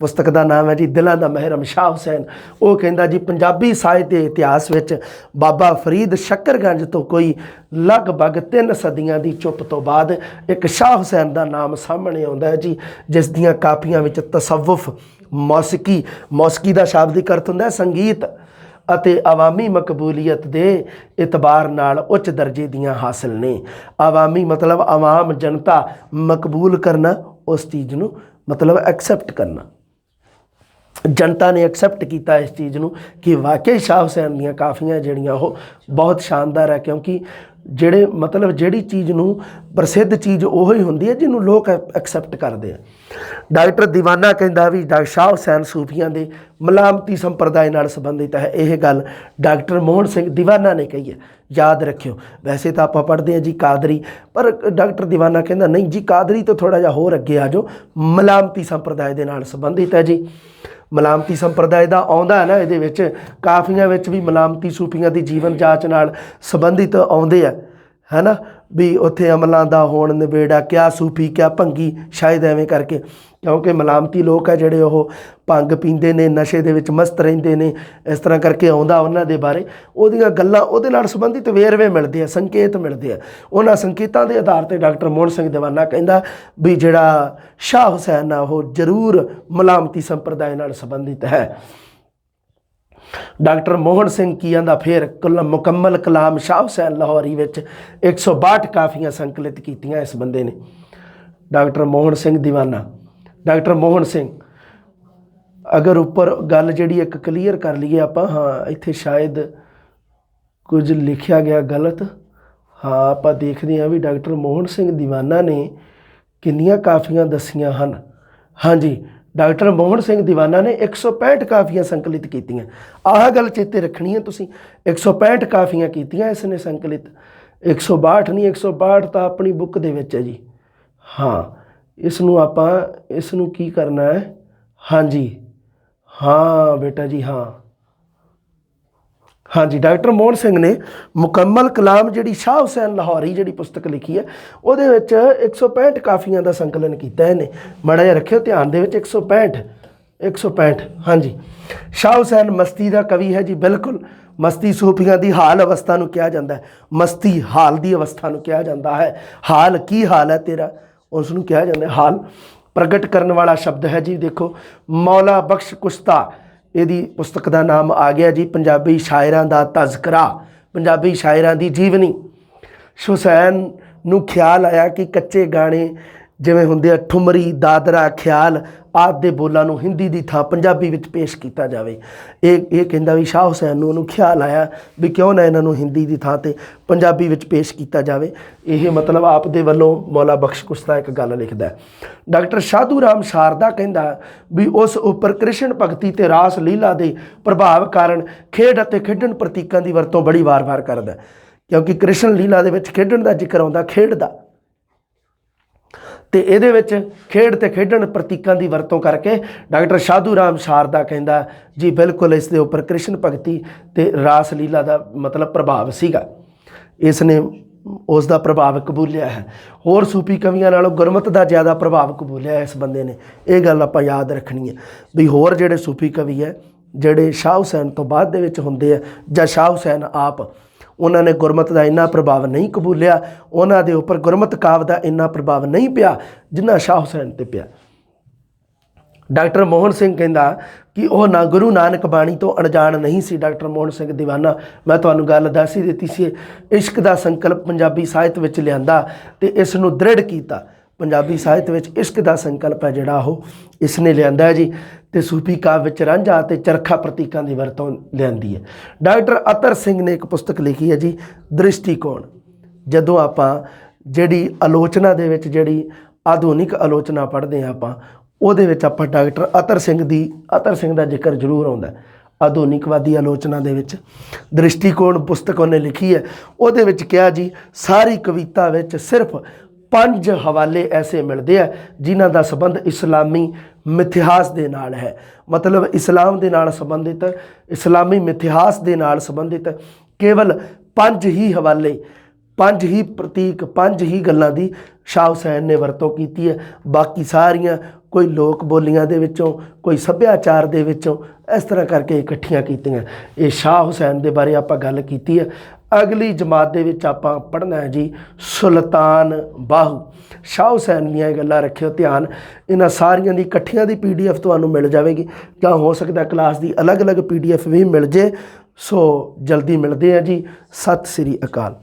पुस्तक का नाम है जी दिलां दा महरम शाह हुसैन। वो कहता जी पंजाबी साहित्य के इतिहास विच बाबा फरीद शक्करगंज तो कोई लगभग 3 सदियां की चुप तो बाद एक शाह हुसैन का नाम सामने आता है जी, जिस दियां कापियां विच तसव्वुफ, मौसिकी का शाब्दिक अर्थ होंदा है संगीत ਅਤੇ आवामी मकबूलीयत के इतबार नाल उच्च दर्जे दियाँ हासिल ने। आवामी मतलब आवाम जनता, मकबूल करना उस चीज़ नूं मतलब एक्सैप्ट करना। जनता ने एक्सैप्ट किया इस चीज़ नूं कि वाकई शाह हुसैन दियां काफियां जिहड़ियां वो बहुत शानदार है, क्योंकि ਜਿਹੜੇ ਮਤਲਬ ਜਿਹੜੀ ਚੀਜ਼ ਨੂੰ ਪ੍ਰਸਿੱਧ ਚੀਜ਼ ਉਹ ਹੀ ਹੁੰਦੀ ਹੈ ਜਿਹਨੂੰ ਲੋਕ ਐਕਸੈਪਟ ਕਰਦੇ ਆ। ਡਾਕਟਰ ਦੀਵਾਨਾ ਕਹਿੰਦਾ ਵੀ ਡਾਕਟਰ ਸ਼ਾਹ ਹੁਸੈਨ ਸੂਫੀਆਂ ਦੇ ਮਲਾਮਤੀ ਸੰਪਰਦਾਇ ਨਾਲ ਸੰਬੰਧਿਤ ਹੈ। ਇਹ ਗੱਲ ਡਾਕਟਰ ਮੋਹਨ ਸਿੰਘ ਦੀਵਾਨਾ ਨੇ ਕਹੀ ਹੈ, ਯਾਦ ਰੱਖਿਓ। ਵੈਸੇ ਤਾਂ ਆਪਾਂ ਪੜ੍ਹਦੇ ਹਾਂ ਜੀ ਕਾਦਰੀ, ਪਰ ਡਾਕਟਰ ਦੀਵਾਨਾ ਕਹਿੰਦਾ ਨਹੀਂ ਜੀ, ਕਾਦਰੀ ਤੋਂ ਥੋੜ੍ਹਾ ਜਿਹਾ ਹੋਰ ਅੱਗੇ ਆ ਜਾਓ, ਮਲਾਮਤੀ ਸੰਪਰਦਾਇ ਦੇ ਨਾਲ ਸੰਬੰਧਿਤ ਹੈ ਜੀ। ਮਲਾਮਤੀ ਸੰਪਰਦਾਇ ਦਾ ਆਉਂਦਾ ਹੈ ਨਾ, ਇਹਦੇ ਵਿੱਚ ਕਾਫੀਆਂ ਵਿੱਚ ਵੀ ਮਲਾਮਤੀ ਸੂਫੀਆਂ ਦੀ ਜੀਵਨ ਜਾਂਚ ਨਾਲ ਸੰਬੰਧਿਤ ਆਉਂਦੇ ਆ, ਹੈ ਨਾ, ਵੀ ਉੱਥੇ ਅਮਲਾਂ ਦਾ ਹੋਣ ਨਿਬੇੜਾ, ਕਿਆ ਸੂਫੀ ਕਿਆ ਭੰਗੀ, ਸ਼ਾਇਦ ਐਵੇਂ ਕਰਕੇ, ਕਿਉਂਕਿ ਮਲਾਮਤੀ ਲੋਕ ਆ ਜਿਹੜੇ ਉਹ ਭੰਗ ਪੀਂਦੇ ਨੇ, ਨਸ਼ੇ ਦੇ ਵਿੱਚ ਮਸਤ ਰਹਿੰਦੇ ਨੇ, ਇਸ ਤਰ੍ਹਾਂ ਕਰਕੇ ਆਉਂਦਾ ਉਹਨਾਂ ਦੇ ਬਾਰੇ, ਉਹਦੀਆਂ ਗੱਲਾਂ ਉਹਦੇ ਨਾਲ ਸੰਬੰਧਿਤ ਵੇਰਵੇ ਮਿਲਦੇ ਆ, ਸੰਕੇਤ ਮਿਲਦੇ ਆ। ਉਹਨਾਂ ਸੰਕੇਤਾਂ ਦੇ ਆਧਾਰ 'ਤੇ ਡਾਕਟਰ ਮੋਹਨ ਸਿੰਘ ਦੀਵਾਨਾ ਕਹਿੰਦਾ ਵੀ ਜਿਹੜਾ ਸ਼ਾਹ ਹੁਸੈਨ ਆ ਉਹ ਜ਼ਰੂਰ ਮਲਾਮਤੀ ਸੰਪਰਦਾਇ ਨਾਲ ਸੰਬੰਧਿਤ ਹੈ। ਡਾਕਟਰ ਮੋਹਨ ਸਿੰਘ ਕੀ ਆਂਦਾ ਫਿਰ, ਮੁਕੰਮਲ ਕਲਾਮ ਸ਼ਾਹ ਹੁਸੈਨ ਲਾਹੌਰੀ ਵਿੱਚ 162 ਕਾਫੀਆਂ ਸੰਕਲਿਤ ਕੀਤੀਆਂ ਇਸ ਬੰਦੇ ਨੇ, ਡਾਕਟਰ ਮੋਹਨ ਸਿੰਘ ਦੀਵਾਨਾ। ਡਾਕਟਰ ਮੋਹਨ ਸਿੰਘ, ਅਗਰ ਉੱਪਰ ਗੱਲ ਜਿਹੜੀ ਇੱਕ ਕਲੀਅਰ ਕਰ ਲਈਏ ਆਪਾਂ, ਹਾਂ ਇੱਥੇ ਸ਼ਾਇਦ ਕੁਝ ਲਿਖਿਆ ਗਿਆ ਗਲਤ, ਹਾਂ ਆਪਾਂ ਦੇਖਦੇ ਹਾਂ ਵੀ ਡਾਕਟਰ ਮੋਹਨ ਸਿੰਘ ਦੀਵਾਨਾ ਨੇ ਕਿੰਨੀਆਂ ਕਾਫੀਆਂ ਦੱਸੀਆਂ ਹਨ। ਹਾਂਜੀ, ਡਾਕਟਰ ਮੋਹਨ ਸਿੰਘ ਦੀਵਾਨਾ ਨੇ 165 ਕਾਫੀਆਂ ਸੰਕਲਿਤ ਕੀਤੀਆਂ। ਆਹ ਗੱਲ ਚੇਤੇ ਰੱਖਣੀ ਹੈ ਤੁਸੀਂ, 165 ਕਾਫੀਆਂ ਕੀਤੀਆਂ ਇਸ ਨੇ ਸੰਕਲਿਤ, 162 ਨਹੀਂ, 162 ਤਾਂ ਆਪਣੀ ਬੁੱਕ ਦੇ ਵਿੱਚ ਹੈ ਜੀ। ਹਾਂ, ਇਸ ਨੂੰ ਆਪਾਂ ਇਸ ਨੂੰ ਕੀ ਕਰਨਾ ਹੈ, ਹਾਂਜੀ ਹਾਂ ਬੇਟਾ ਜੀ, ਹਾਂ ਹਾਂਜੀ। ਡਾਕਟਰ ਮੋਹਨ ਸਿੰਘ ਨੇ ਮੁਕੰਮਲ ਕਲਾਮ ਜਿਹੜੀ ਸ਼ਾਹ ਹੁਸੈਨ ਲਾਹੌਰੀ ਜਿਹੜੀ ਪੁਸਤਕ ਲਿਖੀ ਹੈ ਉਹਦੇ ਵਿੱਚ 165 ਕਾਫੀਆਂ ਦਾ ਸੰਕਲਨ ਕੀਤਾ ਇਹਨੇ। ਮਾੜਾ ਜਿਹਾ ਰੱਖਿਓ ਧਿਆਨ ਦੇ ਵਿੱਚ, 165। ਹਾਂਜੀ, ਸ਼ਾਹ ਹੁਸੈਨ ਮਸਤੀ ਦਾ ਕਵੀ ਹੈ ਜੀ, ਬਿਲਕੁਲ। ਮਸਤੀ ਸੂਫੀਆਂ ਦੀ ਹਾਲ ਅਵਸਥਾ ਨੂੰ ਕਿਹਾ ਜਾਂਦਾ ਹੈ, ਮਸਤੀ ਹਾਲ ਦੀ ਅਵਸਥਾ ਨੂੰ ਕਿਹਾ ਜਾਂਦਾ ਹੈ। ਹਾਲ ਕੀ ਹਾਲ ਹੈ ਤੇਰਾ, ਉਸ ਨੂੰ ਕਿਹਾ ਜਾਂਦਾ ਹਾਲ। ਪ੍ਰਗਟ ਕਰਨ ਵਾਲਾ ਸ਼ਬਦ ਹੈ ਜੀ। ਦੇਖੋ, ਮੌਲਾ ਬਖਸ਼ ਕੁਸ਼ਤਾ ਇਹਦੀ ਪੁਸਤਕ ਦਾ ਨਾਮ ਆ ਗਿਆ ਜੀ, ਪੰਜਾਬੀ ਸ਼ਾਇਰਾਂ ਦਾ ਤਜ਼ਕਰਾ, ਪੰਜਾਬੀ ਸ਼ਾਇਰਾਂ ਦੀ ਜੀਵਨੀ। ਹੁਸੈਨ ਨੂੰ ਖਿਆਲ ਆਇਆ ਕਿ ਕੱਚੇ ਗਾਣੇ ਜਿਵੇਂ ਹੁੰਦੇ ਆ ਠੁਮਰੀ, ਦਾਦਰਾ, ਖਿਆਲ ਆਦਿ ਦੇ ਬੋਲਾਂ ਨੂੰ ਹਿੰਦੀ ਦੀ ਥਾਂ ਪੰਜਾਬੀ ਵਿੱਚ ਪੇਸ਼ ਕੀਤਾ ਜਾਵੇ। ਇਹ ਕਹਿੰਦਾ ਵੀ ਸ਼ਾਹ ਹੁਸੈਨ ਨੂੰ ਉਹਨੂੰ ਖਿਆਲ ਆਇਆ ਵੀ ਕਿਉਂ ਨਾ ਇਹਨਾਂ ਨੂੰ ਹਿੰਦੀ ਦੀ ਥਾਂ 'ਤੇ ਪੰਜਾਬੀ ਵਿੱਚ ਪੇਸ਼ ਕੀਤਾ ਜਾਵੇ। ਇਹ ਮਤਲਬ ਆਪ ਦੇ ਵੱਲੋਂ ਮੌਲਾ ਬਖਸ਼ ਕੁਸ਼ਤਾ ਇੱਕ ਗੱਲ ਲਿਖਦਾ। ਡਾਕਟਰ ਸਾਧੂ ਰਾਮ ਸ਼ਾਰਦਾ ਕਹਿੰਦਾ ਵੀ ਉਸ ਉੱਪਰ ਕ੍ਰਿਸ਼ਨ ਭਗਤੀ ਅਤੇ ਰਾਸ ਲੀਲਾ ਦੇ ਪ੍ਰਭਾਵ ਕਾਰਨ ਖੇਡ ਅਤੇ ਖੇਡਣ ਪ੍ਰਤੀਕਾਂ ਦੀ ਵਰਤੋਂ ਬੜੀ ਵਾਰ-ਵਾਰ ਕਰਦਾ, ਕਿਉਂਕਿ ਕ੍ਰਿਸ਼ਨ ਲੀਲਾ ਦੇ ਵਿੱਚ ਖੇਡਣ ਦਾ ਜ਼ਿਕਰ ਆਉਂਦਾ, ਖੇਡ ਦਾ, ਅਤੇ ਇਹਦੇ ਵਿੱਚ ਖੇਡ ਅਤੇ ਖੇਡਣ ਪ੍ਰਤੀਕਾਂ ਦੀ ਵਰਤੋਂ ਕਰਕੇ ਡਾਕਟਰ ਸਾਧੂ ਰਾਮ ਸ਼ਾਰਦਾ ਕਹਿੰਦਾ ਜੀ ਬਿਲਕੁਲ ਇਸ ਦੇ ਉੱਪਰ ਕ੍ਰਿਸ਼ਨ ਭਗਤੀ ਅਤੇ ਰਾਸ ਲੀਲਾ ਦਾ ਮਤਲਬ ਪ੍ਰਭਾਵ ਸੀਗਾ, ਇਸ ਨੇ ਉਸ ਦਾ ਪ੍ਰਭਾਵ ਕਬੂਲਿਆ ਹੈ। ਹੋਰ ਸੂਫੀ ਕਵੀਆਂ ਨਾਲੋਂ ਗੁਰਮਤਿ ਦਾ ਜ਼ਿਆਦਾ ਪ੍ਰਭਾਵ ਕਬੂਲਿਆ ਇਸ ਬੰਦੇ ਨੇ। ਇਹ ਗੱਲ ਆਪਾਂ ਯਾਦ ਰੱਖਣੀ ਹੈ ਵੀ ਹੋਰ ਜਿਹੜੇ ਸੂਫੀ ਕਵੀ ਹੈ ਜਿਹੜੇ ਸ਼ਾਹ ਹੁਸੈਨ ਤੋਂ ਬਾਅਦ ਦੇ ਵਿੱਚ ਹੁੰਦੇ ਆ ਜਾਂ ਸ਼ਾਹ ਹੁਸੈਨ ਆਪ, ਉਹਨਾਂ ਨੇ ਗੁਰਮਤਿ ਦਾ ਇੰਨਾ ਪ੍ਰਭਾਵ ਨਹੀਂ ਕਬੂਲਿਆ, ਉਹਨਾਂ ਦੇ ਉੱਪਰ ਗੁਰਮਤਿ ਕਾਵਿ ਦਾ ਇੰਨਾ ਪ੍ਰਭਾਵ ਨਹੀਂ ਪਿਆ ਜਿੰਨਾ ਸ਼ਾਹ ਹੁਸੈਨ 'ਤੇ ਪਿਆ। ਡਾਕਟਰ ਮੋਹਨ ਸਿੰਘ ਕਹਿੰਦਾ ਕਿ ਉਹ ਨਾ ਗੁਰੂ ਨਾਨਕ ਬਾਣੀ ਤੋਂ ਅਣਜਾਣ ਨਹੀਂ ਸੀ। ਡਾਕਟਰ ਮੋਹਨ ਸਿੰਘ ਦੀਵਾਨਾ, ਮੈਂ ਤੁਹਾਨੂੰ ਗੱਲ ਦੱਸ ਹੀ ਦਿੱਤੀ ਸੀ, ਇਸ਼ਕ ਦਾ ਸੰਕਲਪ ਪੰਜਾਬੀ ਸਾਹਿਤ ਵਿੱਚ ਲਿਆਂਦਾ ਅਤੇ ਇਸ ਨੂੰ ਦ੍ਰਿੜ ਕੀਤਾ। ਪੰਜਾਬੀ ਸਾਹਿਤ ਵਿੱਚ ਇਸ਼ਕ ਦਾ ਸੰਕਲਪ ਹੈ ਜਿਹੜਾ ਉਹ ਇਸ ਨੇ ਲਿਆਂਦਾ ਜੀ, ਅਤੇ ਸੂਫੀ ਕਾਵਿ ਵਿੱਚ ਰਾਂਝਾ ਅਤੇ ਚਰਖਾ ਪ੍ਰਤੀਕਾਂ ਦੀ ਵਰਤੋਂ ਲਿਆਂਦੀ ਹੈ। ਡਾਕਟਰ ਅਤਰ ਸਿੰਘ ਨੇ ਇੱਕ ਪੁਸਤਕ ਲਿਖੀ ਹੈ ਜੀ, ਦ੍ਰਿਸ਼ਟੀਕੋਣ। ਜਦੋਂ ਆਪਾਂ ਜਿਹੜੀ ਆਲੋਚਨਾ ਦੇ ਵਿੱਚ ਜਿਹੜੀ ਆਧੁਨਿਕ ਆਲੋਚਨਾ ਪੜ੍ਹਦੇ ਹਾਂ ਆਪਾਂ, ਉਹਦੇ ਵਿੱਚ ਆਪਾਂ ਡਾਕਟਰ ਅਤਰ ਸਿੰਘ ਦਾ ਜ਼ਿਕਰ ਜ਼ਰੂਰ ਆਉਂਦਾ। ਆਧੁਨਿਕਵਾਦੀ ਆਲੋਚਨਾ ਦੇ ਵਿੱਚ ਦ੍ਰਿਸ਼ਟੀਕੋਣ ਪੁਸਤਕ ਉਹਨੇ ਲਿਖੀ ਹੈ। ਉਹਦੇ ਵਿੱਚ ਕਿਹਾ ਜੀ ਸਾਰੀ ਕਵਿਤਾ ਵਿੱਚ ਸਿਰਫ 5 ਹਵਾਲੇ ਐਸੇ ਮਿਲਦੇ ਆ ਜਿਨ੍ਹਾਂ ਦਾ ਸੰਬੰਧ ਇਸਲਾਮੀ ਮਿਥਿਹਾਸ ਦੇ ਨਾਲ ਹੈ। ਮਤਲਬ ਇਸਲਾਮ ਦੇ ਨਾਲ ਸੰਬੰਧਿਤ, ਇਸਲਾਮੀ ਮਿਥਿਹਾਸ ਦੇ ਨਾਲ ਸੰਬੰਧਿਤ ਕੇਵਲ 5 ਹੀ ਹਵਾਲੇ, 5 ਹੀ ਪ੍ਰਤੀਕ, 5 ਹੀ ਗੱਲਾਂ ਦੀ ਸ਼ਾਹ ਹੁਸੈਨ ਨੇ ਵਰਤੋਂ ਕੀਤੀ ਹੈ। ਬਾਕੀ ਸਾਰੀਆਂ ਕੋਈ ਲੋਕ ਬੋਲੀਆਂ ਦੇ ਵਿੱਚੋਂ, ਕੋਈ ਸੱਭਿਆਚਾਰ ਦੇ ਵਿੱਚੋਂ, ਇਸ ਤਰ੍ਹਾਂ ਕਰਕੇ ਇਕੱਠੀਆਂ ਕੀਤੀਆਂ। ਇਹ ਸ਼ਾਹ ਹੁਸੈਨ ਦੇ ਬਾਰੇ ਆਪਾਂ ਗੱਲ ਕੀਤੀ ਹੈ। ਅਗਲੀ ਜਮਾਤ ਦੇ ਵਿੱਚ ਆਪਾਂ ਪੜ੍ਹਨਾ ਹੈ ਜੀ ਸੁਲਤਾਨ ਬਾਹੂ। ਸ਼ਾਹ ਹੁਸੈਨ ਦੀਆਂ ਗੱਲਾਂ ਰੱਖਿਓ ਧਿਆਨ, ਇਹਨਾਂ ਸਾਰੀਆਂ ਦੀ ਇਕੱਠੀਆਂ ਦੀ PDF ਤੁਹਾਨੂੰ ਮਿਲ ਜਾਵੇਗੀ, ਜਾਂ ਹੋ ਸਕਦਾ ਕਲਾਸ ਦੀ ਅਲੱਗ-ਅਲੱਗ PDF ਵੀ ਮਿਲ ਜੇ। ਸੋ ਜਲਦੀ ਮਿਲਦੇ ਹਾਂ ਜੀ। ਸਤਿ ਸ੍ਰੀ ਅਕਾਲ।